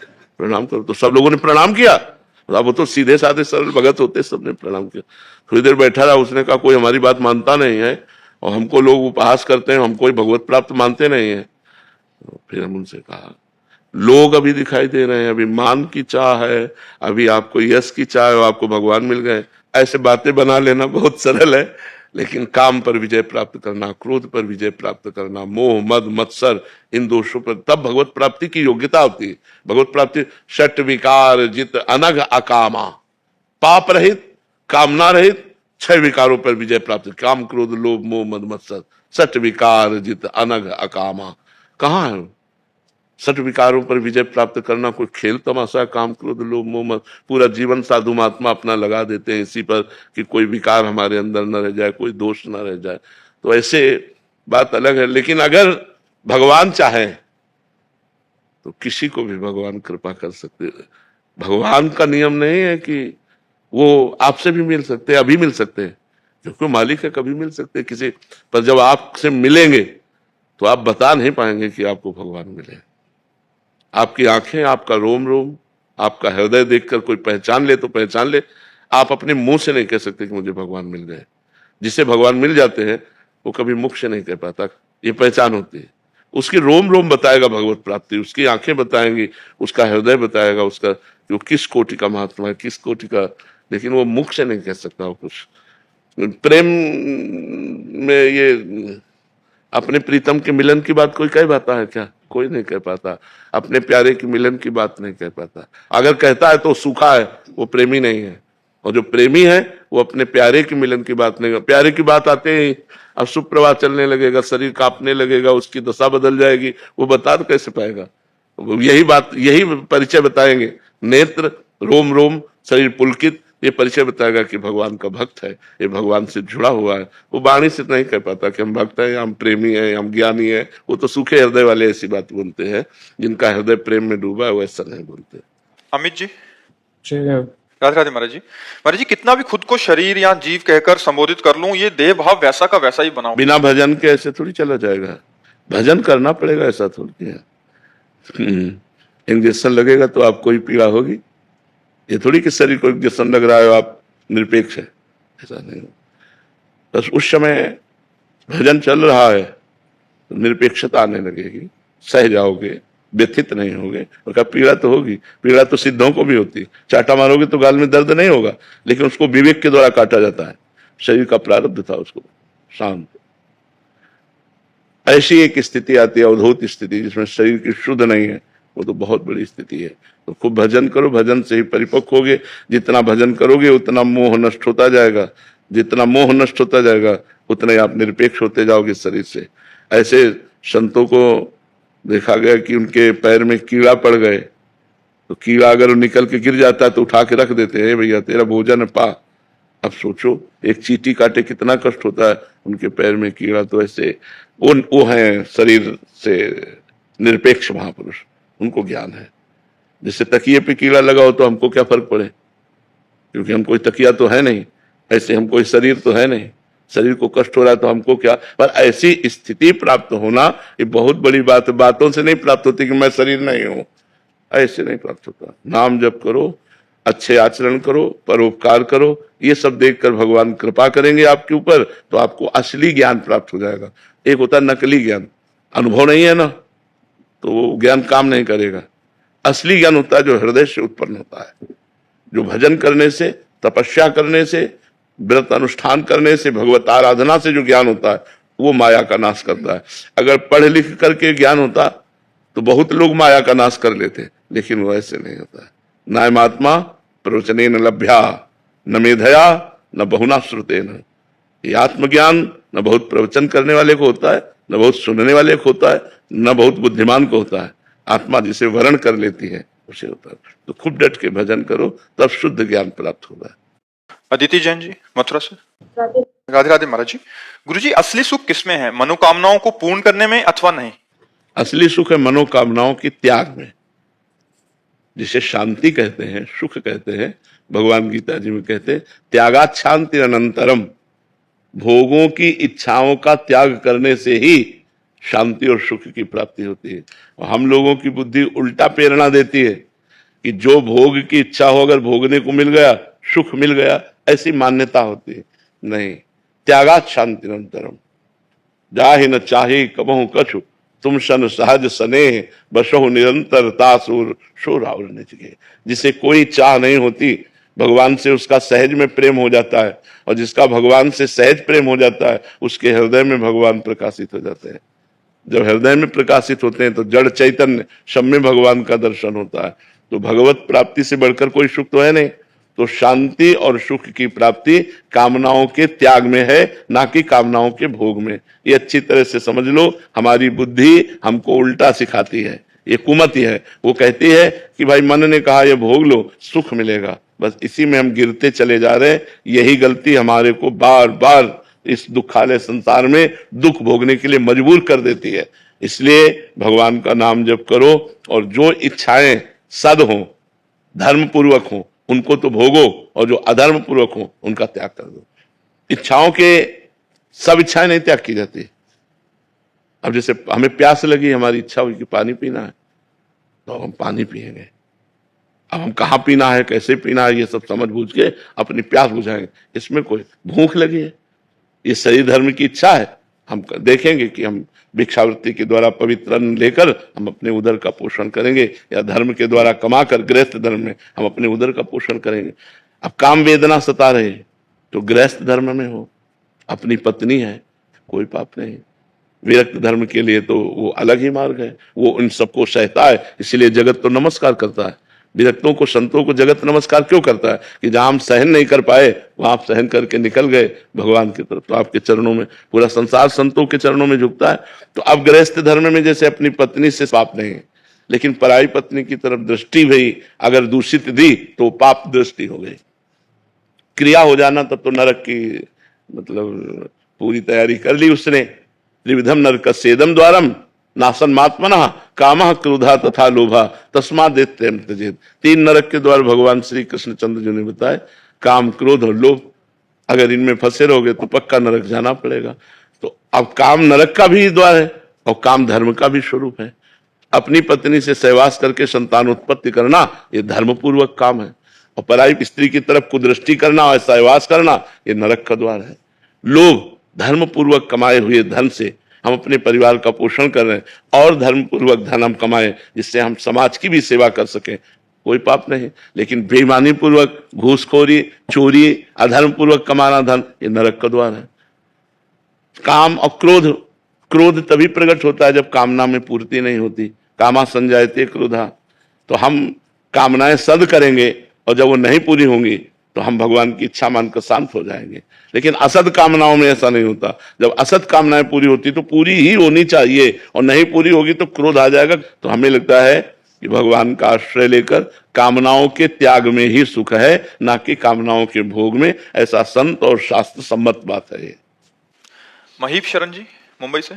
प्रणाम करो। तो सब लोगों ने प्रणाम किया। अब वो तो सीधे साधे सरल भगत होते, सबने प्रणाम किया। थोड़ी देर बैठा रहा, उसने कहा कोई हमारी बात मानता नहीं है और हमको लोग उपहास करते हैं, हम कोई भगवत प्राप्त मानते नहीं है। तो फिर हम उनसे कहा, लोग अभी दिखाई दे रहे हैं, अभी मान की चाह है, अभी आपको यश की चाह है, आपको भगवान मिल गए। ऐसे बातें बना लेना बहुत सरल है, लेकिन काम पर विजय प्राप्त करना, क्रोध पर विजय प्राप्त करना, मोह मद मत्सर, इन दोषों पर, तब भगवत प्राप्ति की योग्यता होती है। भगवत प्राप्ति षट विकार जित अनघ अकामा, पाप रहित, कामना रहित, 6 विकारों पर विजय प्राप्त। काम क्रोध लोभ मोह मद मत्सर, षट विकार जित अनघ अकामा। कहाँ है षट विकारों पर विजय प्राप्त करना? कोई खेल तमाशा? काम क्रोध लोभ मोह मद, पूरा जीवन साधु महात्मा अपना लगा देते हैं इसी पर कि कोई विकार हमारे अंदर न रह जाए, कोई दोष न रह जाए। तो ऐसे बात अलग है। लेकिन अगर भगवान चाहे तो किसी को भी भगवान कृपा कर सकते हैं। भगवान का नियम नहीं है कि वो आपसे भी मिल सकते हैं, अभी मिल सकते हैं, क्योंकि मालिक है, कभी मिल सकते हैं किसी। पर जब आपसे मिलेंगे तो आप बता नहीं पाएंगे कि आपको भगवान मिले। आपकी आंखें, आपका रोम रोम, आपका हृदय देखकर कोई पहचान ले तो पहचान ले। आप अपने मुंह से नहीं कह सकते कि मुझे भगवान मिल गए। जिसे भगवान मिल जाते हैं वो कभी मुख से नहीं कह पाता, ये पहचान होती है। उसकी रोम रोम बताएगा भगवत प्राप्ति, उसकी आंखें बताएंगी, उसका हृदय बताएगा, उसका वो किस कोटि का महात्मा है, किस कोटि का। लेकिन वो मुख से नहीं कह सकता वो कुछ। प्रेम में ये अपने प्रीतम के मिलन की बात कोई कह पाता है क्या? कोई नहीं कह पाता। अपने प्यारे के मिलन की बात नहीं कह पाता। अगर कहता है तो सूखा है, वो प्रेमी नहीं है। और जो प्रेमी है वो अपने प्यारे के मिलन की बात नहीं। प्यारे की बात आते ही अब सुप्रभात चलने लगेगा, शरीर कांपने लगेगा, उसकी दशा बदल जाएगी, वो बता तो कैसे पाएगा? यही बात, यही परिचय बताएंगे। नेत्र, रोम रोम, शरीर पुलकित, ये परिचय बताएगा कि भगवान का भक्त है, ये भगवान से जुड़ा हुआ है। वो वाणी से नहीं कह पाता कि हम भक्त हैं, हम प्रेमी हैं, हम ज्ञानी हैं। वो तो सूखे हृदय वाले ऐसी बात बोलते हैं, जिनका हृदय प्रेम में डूबा है वो ऐसा नहीं बोलते। अमित जी, जी, राधे राधे। महाराज जी, महाराज जी, कितना भी खुद को शरीर या जीव कहकर संबोधित कर लूं, ये देह भाव वैसा का वैसा ही बनाऊं। बिना भजन के ऐसे थोड़ी चला जाएगा। भजन करना पड़ेगा, ऐसा थोड़ी है। इंजेक्शन लगेगा तो आपको ही पीड़ा होगी। ये थोड़ी कि शरीर को इंजेक्शन लग रहा है आप निरपेक्ष है, ऐसा नहीं। बस उस समय भजन चल रहा है तो निरपेक्षता आने लगेगी, सह जाओगे, व्यथित नहीं होगे। और क्या पीड़ा तो होगी, पीड़ा तो सिद्धों को भी होती है। चाटा मारोगे तो गाल में दर्द नहीं होगा, लेकिन उसको विवेक के द्वारा काटा जाता है। शरीर का प्रारब्ध था, उसको शांत। ऐसी एक स्थिति आती है, अवधूत स्थिति, जिसमें शरीर की शुद्ध नहीं है, वो तो बहुत बड़ी स्थिति है। तो खूब भजन करो, भजन से ही परिपक्व होगे। जितना भजन करोगे उतना मोह नष्ट होता जाएगा, जितना मोह नष्ट होता जाएगा उतना ही आप निरपेक्ष होते जाओगे शरीर से। ऐसे संतों को देखा गया कि उनके पैर में कीड़ा पड़ गए, तो कीड़ा अगर निकल के गिर जाता है तो उठा के रख देते हैं, भैया तेरा भोजन है, पा। अब सोचो एक चींटी काटे कितना कष्ट होता है, उनके पैर में कीड़ा। तो ऐसे वो हैं शरीर से निरपेक्ष महापुरुष, उनको ज्ञान है। जैसे तकिए पे कीड़ा लगा हो तो हमको क्या फर्क पड़े, क्योंकि हम कोई तकिया तो है नहीं। ऐसे हम कोई शरीर तो है नहीं, शरीर को कष्ट हो रहा है तो हमको क्या। पर ऐसी स्थिति प्राप्त होना ये बहुत बड़ी बात है। बातों से नहीं प्राप्त होती कि मैं शरीर नहीं हूं, ऐसे नहीं प्राप्त होता। नाम जप करो, अच्छे आचरण करो, परोपकार करो, ये सब देखकर भगवान कृपा करेंगे आपके ऊपर, तो आपको असली ज्ञान प्राप्त हो जाएगा। एक होता है नकली ज्ञान, अनुभव नहीं है ना तो वो ज्ञान काम नहीं करेगा। असली ज्ञान होता है जो हृदय से उत्पन्न होता है, जो भजन करने से, तपस्या करने से, व्रत अनुष्ठान करने से, भगवत आराधना से जो ज्ञान होता है वो माया का नाश करता है। अगर पढ़ लिख करके ज्ञान होता तो बहुत लोग माया का नाश कर लेते, लेकिन वो ऐसे नहीं होता है। नायमात्मा प्रवचनेन लभ्या न मेधया न बहुना श्रुतेन। ये आत्मज्ञान न बहुत प्रवचन करने वाले को होता है, न बहुत सुनने वाले को होता है, न बहुत बुद्धिमान को होता है। आत्मा जिसे वर्ण कर लेती है उसे होता है। तो खूब डट के भजन करो, तब शुद्ध ज्ञान प्राप्त होगा। अदिति जैन जी मथुरा से। राधे राधे महाराज जी। गुरु जी, असली सुख किसमें है, मनोकामनाओं को पूर्ण करने में अथवा नहीं? असली सुख है मनोकामनाओं की त्याग में, जिसे शांति कहते हैं, सुख कहते हैं। भगवान गीता जी में कहते हैं त्यागात् शांति अनंतरम। भोगों की इच्छाओं का त्याग करने से ही शांति और सुख की प्राप्ति होती है। और हम लोगों की बुद्धि उल्टा प्रेरणा देती है कि जो भोग की इच्छा हो अगर भोगने को मिल गया, सुख मिल गया, ऐसी मान्यता होती है। नहीं, त्यागात् शांति अनंतरम। जाहि न चाहे कबहु कछु, तुम सन सहज स्नेह बसहु निरंतर तासुर शोर आवरण निजगे। जिसे कोई चाह नहीं होती, भगवान से उसका सहज में प्रेम हो जाता है, और जिसका भगवान से सहज प्रेम हो जाता है उसके हृदय में भगवान प्रकाशित हो जाते हैं। जब हृदय में प्रकाशित होते हैं तो जड़ चैतन्य सब में भगवान का दर्शन होता है। तो भगवत प्राप्ति से बढ़कर कोई सुख तो है नहीं। तो शांति और सुख की प्राप्ति कामनाओं के त्याग में है, ना कि कामनाओं के भोग में। ये अच्छी तरह से समझ लो। हमारी बुद्धि हमको उल्टा सिखाती है, ये कुमति है। वो कहती है कि भाई मन ने कहा ये भोग लो, सुख मिलेगा। बस इसी में हम गिरते चले जा रहे हैं। यही गलती हमारे को बार बार इस दुखालय संसार में दुख भोगने के लिए मजबूर कर देती है। इसलिए भगवान का नाम जप करो, और जो इच्छाएं सद हो, धर्म पूर्वक हो, उनको तो भोगो, और जो अधर्म पूर्वक हो उनका त्याग कर दो। इच्छाओं के सब इच्छाएं नहीं त्याग की जाती। अब जैसे हमें प्यास लगी, हमारी इच्छा हुई कि पानी पीना है, तो हम पानी पिएंगे। अब हम कहाँ पीना है, कैसे पीना है, ये सब समझ बूझ के अपनी प्यास बुझाएंगे। इसमें कोई भूख लगी है, ये सही धर्म की इच्छा है, हम देखेंगे कि हम भिक्षावृत्ति के द्वारा पवित्र अन्न लेकर हम अपने उदर का पोषण करेंगे, या धर्म के द्वारा कमाकर गृहस्थ धर्म में हम अपने उदर का पोषण करेंगे। अब काम वेदना सता रहे तो गृहस्थ धर्म में हो, अपनी पत्नी है, कोई पाप नहीं। विरक्त धर्म के लिए तो वो अलग ही मार्ग है, वो उन सबको सहता है। इसलिए जगत तो नमस्कार करता है। विरक्तों को, संतों को जगत नमस्कार क्यों करता है? कि जहां हम सहन नहीं कर पाए वहां आप सहन करके निकल गए भगवान की तरफ। तो आपके चरणों में पूरा संसार संतों के चरणों में झुकता है। तो अब गृहस्थ धर्म में जैसे अपनी पत्नी से पाप नहीं है, लेकिन पराई पत्नी की तरफ दृष्टि भी अगर दूषित दी तो पाप दृष्टि हो गई, क्रिया हो जाना। तब तो नरक की मतलब पूरी तैयारी कर ली उसने। त्रिविधम नरक सेदम द्वारम नासन मात्मना कामः क्रोधा तथा लोभा तस्मादेत्यम त्यजेत। 3 नरक के द्वार भगवान श्री कृष्णचंद्र जी ने बताए, काम, क्रोध और लोभ। अगर इनमें फंसे रहोगे तो पक्का नरक जाना पड़ेगा। तो अब काम नरक का भी द्वार है, और काम धर्म का भी स्वरूप है। अपनी पत्नी से सहवास करके संतान उत्पत्ति करना ये धर्म पूर्वक काम है, और पराई स्त्री की तरफ कुदृष्टि करना और सहवास करना ये नरक का द्वार है। लोभ, धर्म पूर्वक कमाए हुए धन से हम अपने परिवार का पोषण कर रहे हैं, और धर्म पूर्वक धन हम कमाए जिससे हम समाज की भी सेवा कर सकें, कोई पाप नहीं। लेकिन बेईमानी पूर्वक घूसखोरी, चोरी, अधर्म पूर्वक कमाना धन, ये नरक का द्वार है। काम और क्रोध, क्रोध तभी प्रकट होता है जब कामना में पूर्ति नहीं होती। कामा संजायते क्रोधा। तो हम कामनाएं सद करेंगे, और जब वो नहीं पूरी होंगी तो हम भगवान की इच्छा मानकर शांत हो जाएंगे। लेकिन असद कामनाओं में ऐसा नहीं होता। जब असद कामनाएं पूरी होती तो पूरी ही होनी चाहिए, और नहीं पूरी होगी तो क्रोध आ जाएगा। तो हमें लगता है कि भगवान का आश्रय लेकर कामनाओं के त्याग में ही सुख है, ना कि कामनाओं के भोग में। ऐसा संत और शास्त्र सम्मत बात है ये। महीप शरण जी मुंबई से।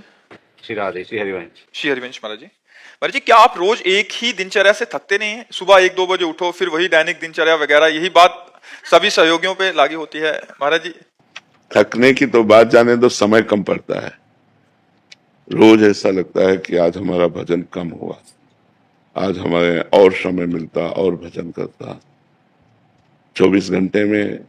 श्री राधे, श्री हरिवंश। श्री हरिवंश महाराज जी। महाराज जी, क्या आप रोज एक ही दिनचर्या से थकते नहीं हैं? सुबह 1-2 बजे उठो, फिर वही दैनिक दिनचर्या वगैरह, यही बात सभी सहयोगियों पे लागू होती है महाराज जी? थकने की तो बात जाने दो, समय कम पड़ता है। रोज ऐसा लगता है कि आज हमारा भजन कम हुआ, आज हमें और समय मिलता और भजन करता। 24 घंटे में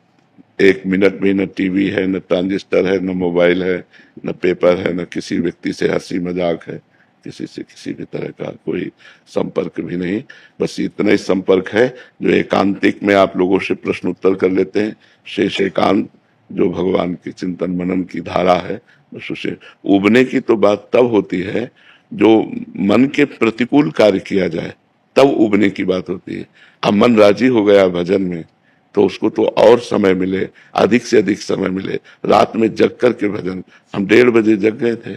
1 मिनट भी न टीवी है, न ट्रांजिस्टर है, न मोबाइल है, न पेपर है, न किसी व्यक्ति से हंसी मजाक है, किसी से किसी भी तरह का कोई संपर्क भी नहीं। बस इतना ही संपर्क है जो एकांतिक में आप लोगों से प्रश्न उत्तर कर लेते हैं, शेष एकांत जो भगवान की चिंतन मनन की धारा है, बस उसे उबने की तो बात तब होती है जो मन के प्रतिकूल कार्य किया जाए, तब उबने की बात होती है। अब मन राजी हो गया भजन में तो उसको तो और समय मिले, अधिक से अधिक समय मिले, रात में जग करके भजन। हम 1:30 बजे जग गए थे,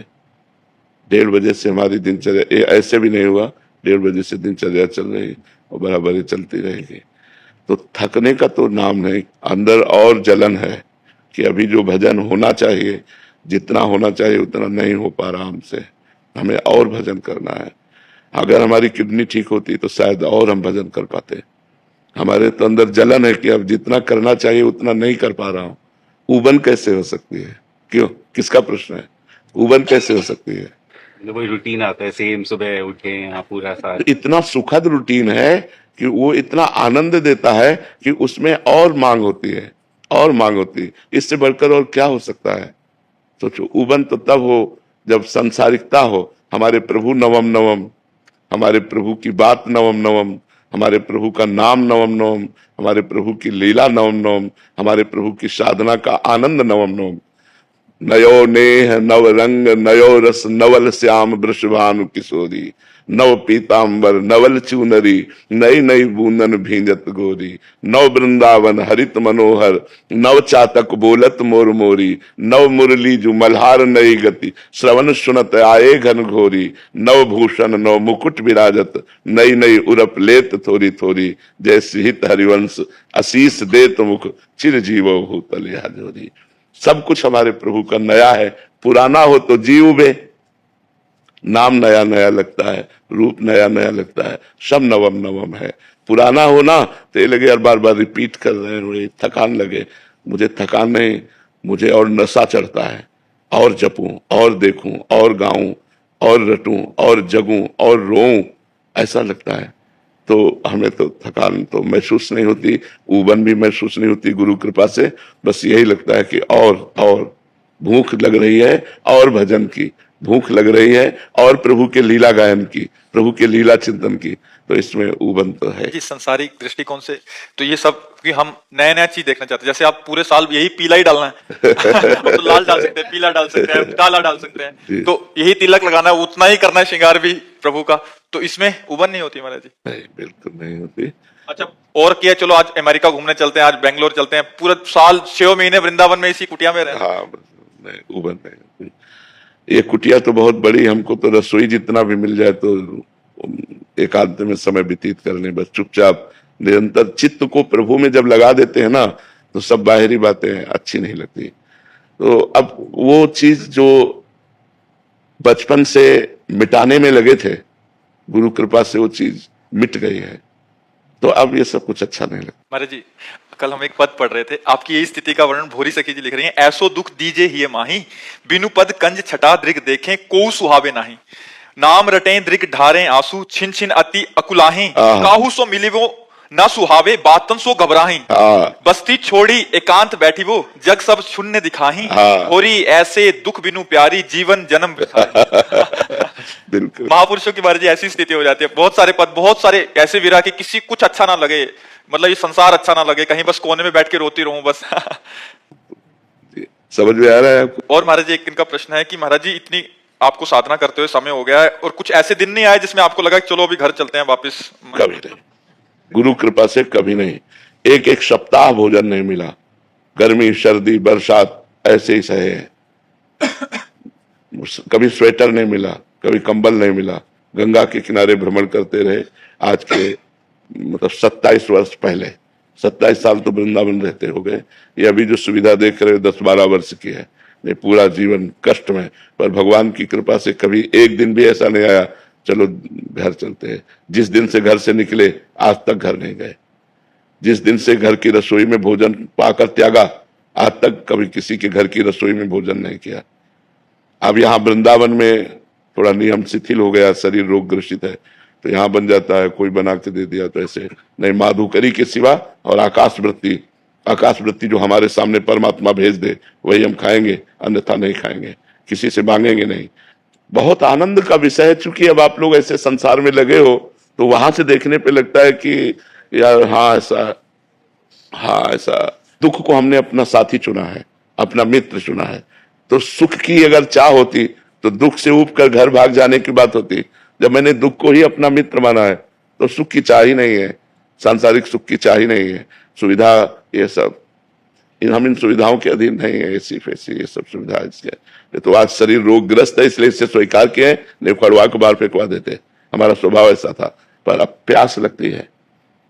1:30 बजे से हमारी दिनचर्या, ऐसे भी नहीं हुआ 1:30 बजे से दिनचर्या चल रही और बराबर चलती रहेगी। तो थकने का तो नाम नहीं, अंदर और जलन है कि अभी जो भजन होना चाहिए, जितना होना चाहिए उतना नहीं हो पा रहा हमसे, हमें और भजन करना है। अगर हमारी किडनी ठीक होती तो शायद और हम भजन कर पाते। हमारे तो अंदर जलन है कि अब जितना करना चाहिए उतना नहीं कर पा रहा हूं। उबन कैसे हो सकती है? क्यों, किसका प्रश्न है? उबन कैसे हो सकती है? कोई रूटीन आता है, सेम सुबह उठे यहाँ पूरा साल। इतना सुखद रूटीन है कि वो इतना आनंद देता है कि उसमें और मांग होती है, और मांग होती है। इससे बढ़कर और क्या हो सकता है? सोचो, उबन तो तब हो जब संसारिकता हो, हमारे प्रभु नवम नवम, हमारे प्रभु की बात नवम नवम, हमारे प्रभु का नाम नवम नवम, हमारे प्रभु की लीला नवम नवम, हमारे प्रभु की साधना का आनंद नवम नवम। नयो नेह नव रंग नयो रस नवल श्याम वृषभानु किशोरी, नव पीतांबर नवल चूनरी, नई नई बूंदन भींजत गोरी, नव वृंदावन हरित मनोहर, नव चातक बोलत मोर मोरी, नव मुरली जु मल्हार नई गति, श्रवण सुनत आए घन घोरी, नव भूषण नव मुकुट विराजत, नई नई उरप लेत थोरी थोरी, जैसे हित हरिवंश आशीष देत मुख, चिर जीवो भूतल जोरी। सब कुछ हमारे प्रभु का नया है, पुराना हो तो जी उबे, नाम नया नया लगता है, रूप नया नया लगता है, सब नवम नवम है। पुराना हो ना तो ये लगे यार बार बार रिपीट कर रहे हैं, थकान लगे। मुझे थकान नहीं, मुझे और नशा चढ़ता है, और जपूं और देखूं और गाऊं और रटूं और जगूं और रोऊं, ऐसा लगता है। तो हमें तो थकान तो महसूस नहीं होती, उबन भी महसूस नहीं होती गुरु कृपा से। बस यही लगता है कि और भूख लग रही है, और भजन की भूख लग रही है, और प्रभु के लीला गायन की, प्रभु के लीला चिंतन की। तो इसमें उबन तो है। जी, संसारिक दृष्टिकोण से तो ये सब कि हम नया नया चीज देखना चाहते हैं। जैसे आप पूरे साल यही पीला ही डालना है तो लाल डाल सकते हैं, पीला डाल सकते हैं, काला डाल सकते हैं, तो यही तिलक लगाना है, उतना ही करना है श्रृंगार भी प्रभु का। तो इसमें उबन नहीं होती महाराज जी? नहीं, बिल्कुल नहीं होती। अच्छा, और क्या, चलो आज अमेरिका घूमने चलते हैं, आज बेंगलोर चलते हैं, पूरा साल 6 महीने वृंदावन में इसी कुटिया में रहे। हाँ, नहीं, उबन नहीं होती। ये कुटिया तो बहुत बड़ी, हमको तो रसोई जितना भी मिल जाए तो एकांत में समय व्यतीत करने, बस चुपचाप निरंतर चित्त को प्रभु में जब लगा देते हैं ना, तो सब बाहरी बातें अच्छी नहीं लगती। तो अब वो चीज जो बचपन से मिटाने में लगे थे, गुरु कृपा से वो चीज मिट गई है, तो अब ये सब कुछ अच्छा नहीं लगता। महाराज जी, कल हम एक पद पढ़ रहे थे, आपकी यही स्थिति का वर्णन भोरी सखी जी लिख रही हैं। ऐसो दुख दीजे ही माही, बिनु पद कंज छटा दृग देखें, को सुहावे नाही। नाम रटें दृग ढारें आंसू, छिन छिन अति अकुलाहें, काहू सो मिले वो ना सुहावे, बातन सो घबराही। बस्ती छोड़ी एकांत बैठी वो, जग सब शून्य दिखाही। होरी ऐसे दुख बिनु प्यारी, जीवन जन्म बिल्कुल महापुरुषों की बारे जी ऐसी स्थिति हो जाती है। बहुत सारे पद, बहुत सारे ऐसे विरह कि किसी कुछ अच्छा ना लगे, मतलब ये संसार अच्छा ना लगे, कहीं बस कोने में बैठ के रोती रहूं बस समझ में आ रहा है आपको? और महाराज जी, एक इनका प्रश्न है कि महाराज जी, इतनी आपको साधना करते हुए समय हो गया है, और कुछ ऐसे दिन नहीं आए जिसमें आपको लगा कि चलो अभी घर चलते हैं वापस? कभी नहीं, गुरु कृपा से कभी नहीं। एक एक सप्ताह भोजन नहीं मिला, गर्मी सर्दी बरसात ऐसे ही सहे हैं। कभी स्वेटर नहीं मिला, कभी कंबल नहीं मिला, गंगा के किनारे भ्रमण करते रहे। आज के मतलब 27 वर्ष पहले, 27 साल तो वृंदावन रहते हो गए। ये अभी जो सुविधा देख रहे हो 10-12 वर्ष की है। ये पूरा जीवन कष्ट में, पर भगवान की कृपा से कभी एक दिन भी ऐसा नहीं आया चलो घर चलते हैं। जिस दिन से घर से निकले आज तक घर नहीं गए। जिस दिन से घर की रसोई में भोजन पाकर त्यागा, आज तक कभी किसी के घर की रसोई में भोजन नहीं किया। अब यहाँ वृंदावन में थोड़ा नियम शिथिल हो गया, शरीर रोग ग्रसित है, तो यहाँ बन जाता है, कोई बना के दे दिया तो ऐसे नहीं। माधुकरी के सिवा और आकाश वृत्ति जो हमारे सामने परमात्मा भेज दे वही हम खाएंगे, अन्यथा नहीं खाएंगे, किसी से मांगेंगे नहीं। बहुत आनंद का विषय है, चूंकि अब आप लोग ऐसे संसार में लगे हो तो वहां से देखने पे लगता है कि यार हाँ ऐसा दुख को हमने अपना साथी चुना है, अपना मित्र चुना है। तो सुख की अगर चाह होती तो दुख से ऊब कर घर भाग जाने की बात होती। जब मैंने दुख को ही अपना मित्र माना है तो सुख की चाह ही नहीं है, सांसारिक सुख की चाह ही नहीं है। सुविधा ये सब हम इन सुविधाओं के अधीन नहीं है, ऐसी फैसी ये सब सुविधा इसके। तो आज शरीर रोगग्रस्त है इसलिए इसे स्वीकार किए, नहीं खड़वा के बाहर फेंकवा देते। हमारा स्वभाव ऐसा था। पर अब प्यास लगती है,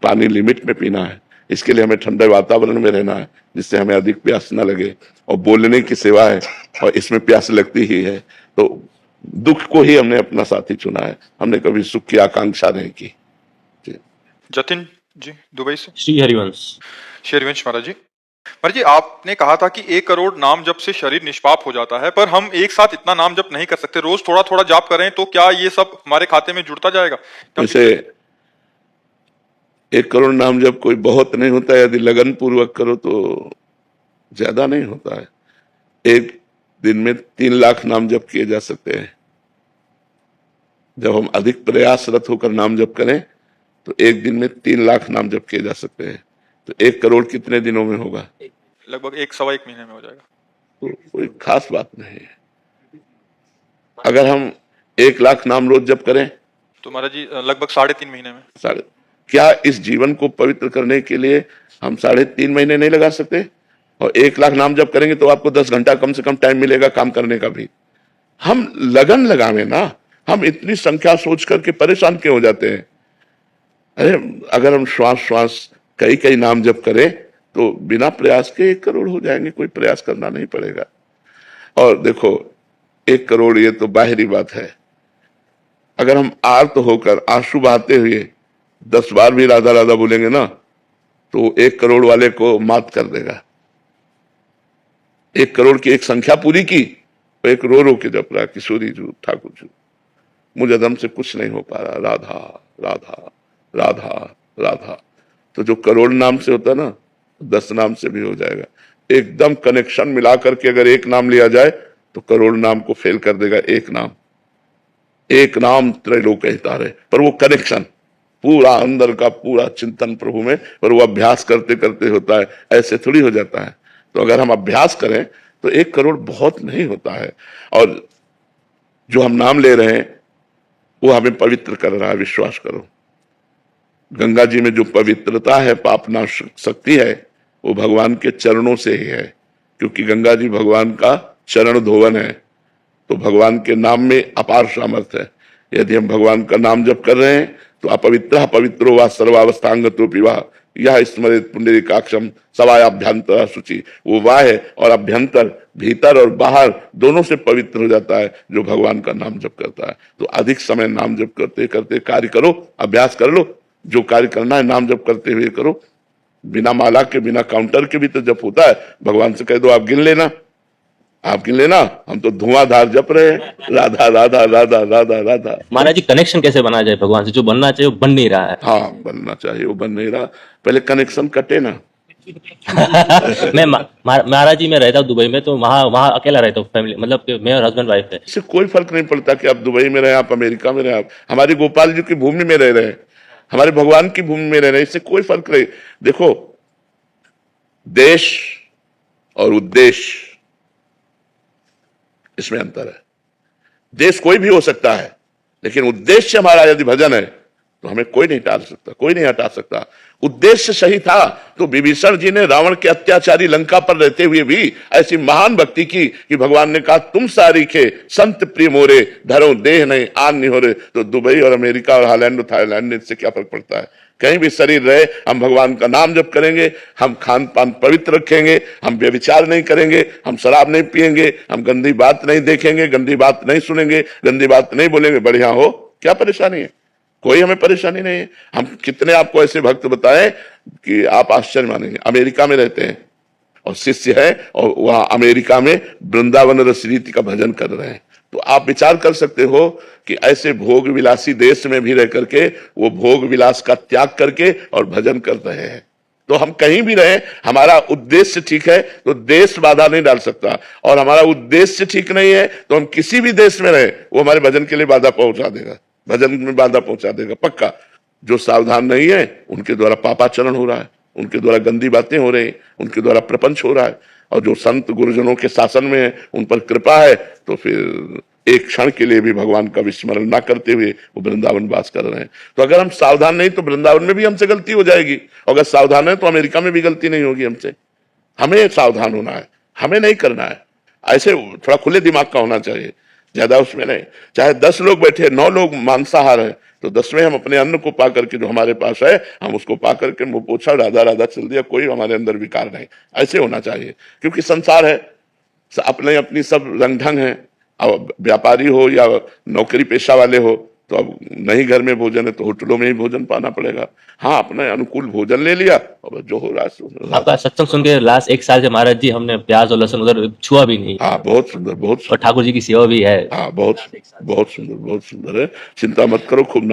पानी लिमिट में पीना है, इसके लिए हमें ठंडे वातावरण में रहना है जिससे हमें अधिक प्यास न लगे। और बोलने की सेवा है और इसमें प्यास लगती ही है। तो दुख को ही हमने अपना साथी चुना है, हमने कभी सुख की आकांक्षा नहीं की। जतिन जी दुबई से। श्री हरिवंश। शेरवंश महाराज जी आपने कहा था कि 1 करोड़ नाम जप से शरीर निष्पाप हो जाता है, पर हम एक साथ इतना नाम जप नहीं कर सकते। रोज थोड़ा थोड़ा जाप करें तो क्या ये सब हमारे खाते में जुड़ता जाएगा? जैसे 1 करोड़ नाम जप कोई बहुत नहीं होता है, यदि लगन पूर्वक करो तो ज्यादा नहीं होता है। एक दिन में 3 लाख नाम जप किए जा सकते हैं। जब हम अधिक प्रयासरत होकर नाम जप करें तो एक दिन में 3 लाख नाम जप किए जा सकते हैं। तो 1 करोड़ कितने दिनों में होगा? लगभग 1-1.25 महीने में हो जाएगा। तो कोई खास बात नहीं है। अगर हम 1 लाख नाम रोज जप करें तो महाराज जी लगभग 3.5 महीने में। क्या इस जीवन को पवित्र करने के लिए हम 3.5 महीने नहीं लगा सकते? और 1 लाख नाम जप करेंगे तो आपको 10 घंटा कम से कम टाइम मिलेगा काम करने का भी। हम लगन लगावे ना, हम इतनी संख्या सोच करके परेशान क्यों हो जाते हैं? अरे अगर हम श्वास कई नाम जप करें तो बिना प्रयास के 1 करोड़ हो जाएंगे, कोई प्रयास करना नहीं पड़ेगा। और देखो 1 करोड़ ये तो बाहरी बात है। अगर हम आर्त होकर आंसू बहाते हुए 10 बार भी राधा राधा बोलेंगे ना तो 1 करोड़ वाले को मात कर देगा। 1 करोड़ की एक संख्या पूरी की तो एक रो के जप रहा, किशोरी जू ठाकुर जू मुझे दम से कुछ नहीं हो पा रहा, राधा राधा राधा राधा। तो जो करोड़ नाम से होता ना 10 नाम से भी हो जाएगा। एकदम कनेक्शन मिला करके अगर एक नाम लिया जाए तो करोड़ नाम को फेल कर देगा। एक नाम त्रैलोक हितारे, पर वो कनेक्शन पूरा अंदर का पूरा चिंतन प्रभु में, पर वो अभ्यास करते करते होता है, ऐसे थोड़ी हो जाता है। तो अगर हम अभ्यास करें तो 1 करोड़ बहुत नहीं होता है। और जो हम नाम ले रहे हैं वो हमें पवित्र कर रहा है, विश्वास करो। गंगा जी में जो पवित्रता है, पापनाश शक्ति है, वो भगवान के चरणों से ही है, क्योंकि गंगा जी भगवान का चरण धोवन है। तो भगवान के नाम में अपार सामर्थ्य है। यदि हम भगवान का नाम जप कर रहे हैं तो अपवित्र पवित्रो वा सर्वावस्थांगतो पिवा यह स्मृत पुंडरीकाक्षम सवायाभ्यंतर शुचि। वो वाह है और अभ्यंतर, भीतर और बाहर दोनों से पवित्र हो जाता है जो भगवान का नाम जप करता है। तो अधिक समय नाम जप करते करते कार्य करो, अभ्यास कर लो। जो कार्य करना है नाम जप करते हुए करो। बिना माला के बिना काउंटर के भी तो जप होता है। भगवान से कह दो आप गिन लेना, हम तो धुआंधार जप रहे हैं, राधा राधा राधा राधा राधा। महाराज जी कनेक्शन कैसे बना जाए भगवान से? जो बनना चाहिए वो बन नहीं रहा है। हाँ, बनना चाहिए वो बन नहीं रहा। पहले कनेक्शन कटे ना। मैं महाराज जी मैं रहता हूँ दुबई में, तो वहाँ अकेला रहता हूँ, फैमिली मतलब मैं और हस्बैंड वाइफ है। इससे कोई फर्क नहीं पड़ता कि आप दुबई में रहे, आप अमेरिका में रहे, आप हमारी गोपाल जी की भूमि में रह रहे हैं, हमारे भगवान की भूमि में रह रहे हैं, इससे कोई फर्क नहीं। देखो, देश और उद्देश्य इसमें अंतर है। देश कोई भी हो सकता है, लेकिन उद्देश्य हमारा यदि भजन है तो हमें कोई नहीं टाल सकता, कोई नहीं हटा सकता। उद्देश्य सही था तो विभीषण जी ने रावण के अत्याचारी लंका पर रहते हुए भी ऐसी महान भक्ति की कि भगवान ने कहा तुम सारीखे संत प्रिय मोरे धरो देह नहीं आन नहीं हो रहे। तो दुबई और अमेरिका और हालैंड और थाईलैंड में इससे क्या फर्क पड़ता है? कहीं भी शरीर रहे, हम भगवान का नाम जप करेंगे, हम खान पान पवित्र रखेंगे, हम व्यभिचार नहीं करेंगे, हम शराब नहीं पिएंगे, हम गंदी बात नहीं देखेंगे, गंदी बात नहीं सुनेंगे, गंदी बात नहीं बोलेंगे, बढ़िया हो, क्या परेशानी है? कोई हमें परेशानी नहीं है। हम कितने आपको ऐसे भक्त बताएं कि आप आश्चर्य मानेंगे। अमेरिका में रहते हैं और शिष्य है और वहां अमेरिका में वृंदावन रस रीति का भजन कर रहे हैं, तो आप विचार कर सकते हो कि ऐसे भोग विलासी देश में भी रह करके वो भोग विलास का त्याग करके और भजन कर रहे हैं। तो हम कहीं भी रहे, हमारा उद्देश्य ठीक है तो देश बाधा नहीं डाल सकता, और हमारा उद्देश्य ठीक नहीं है तो हम किसी भी देश में रहे वो हमारे भजन के लिए बाधा पहुंचा देगा, भजन में बाधा पहुंचा देगा पक्का। जो सावधान नहीं है उनके द्वारा पापाचरण हो रहा है, उनके द्वारा गंदी बातें हो रही, उनके द्वारा प्रपंच हो रहा है, और जो संत गुरुजनों के शासन में है उन पर कृपा है तो फिर एक क्षण के लिए भी भगवान का विस्मरण ना करते हुए वो वृंदावन वास कर रहे हैं। तो अगर हम सावधान नहीं तो वृंदावन में भी हमसे गलती हो जाएगी, अगर सावधान है तो अमेरिका में भी गलती नहीं होगी हमसे। हमें सावधान होना है, हमें नहीं करना है। ऐसे थोड़ा खुले दिमाग का होना चाहिए, ज्यादा उसमें नहीं। चाहे 10 लोग बैठे, 9 लोग मांसाहार है तो 10वें हम अपने अन्न को पा करके जो हमारे पास है हम उसको पा करके मुंह पोछा राधा राधा चल दिया, कोई हमारे अंदर विकार नहीं। ऐसे होना चाहिए, क्योंकि संसार है, अपने अपनी सब रंग ढंग है। अब व्यापारी हो या नौकरी पेशा वाले हो तो अब नहीं घर में भोजन है तो होटलों में ही भोजन पाना पड़ेगा। हाँ, अपने अनुकूल भोजन ले लिया और जो हो रहा है। आपका सत्संग सुन के लास्ट 1 साल से महाराज जी हमने प्याज और लहसुन उधर छुआ भी नहीं, हाँ, बहुत सुंदर, बहुत और ठाकुर जी की सेवा भी है। हाँ, बहुत बहुत सुंदर, बहुत सुंदर है। चिंता मत करो, खूब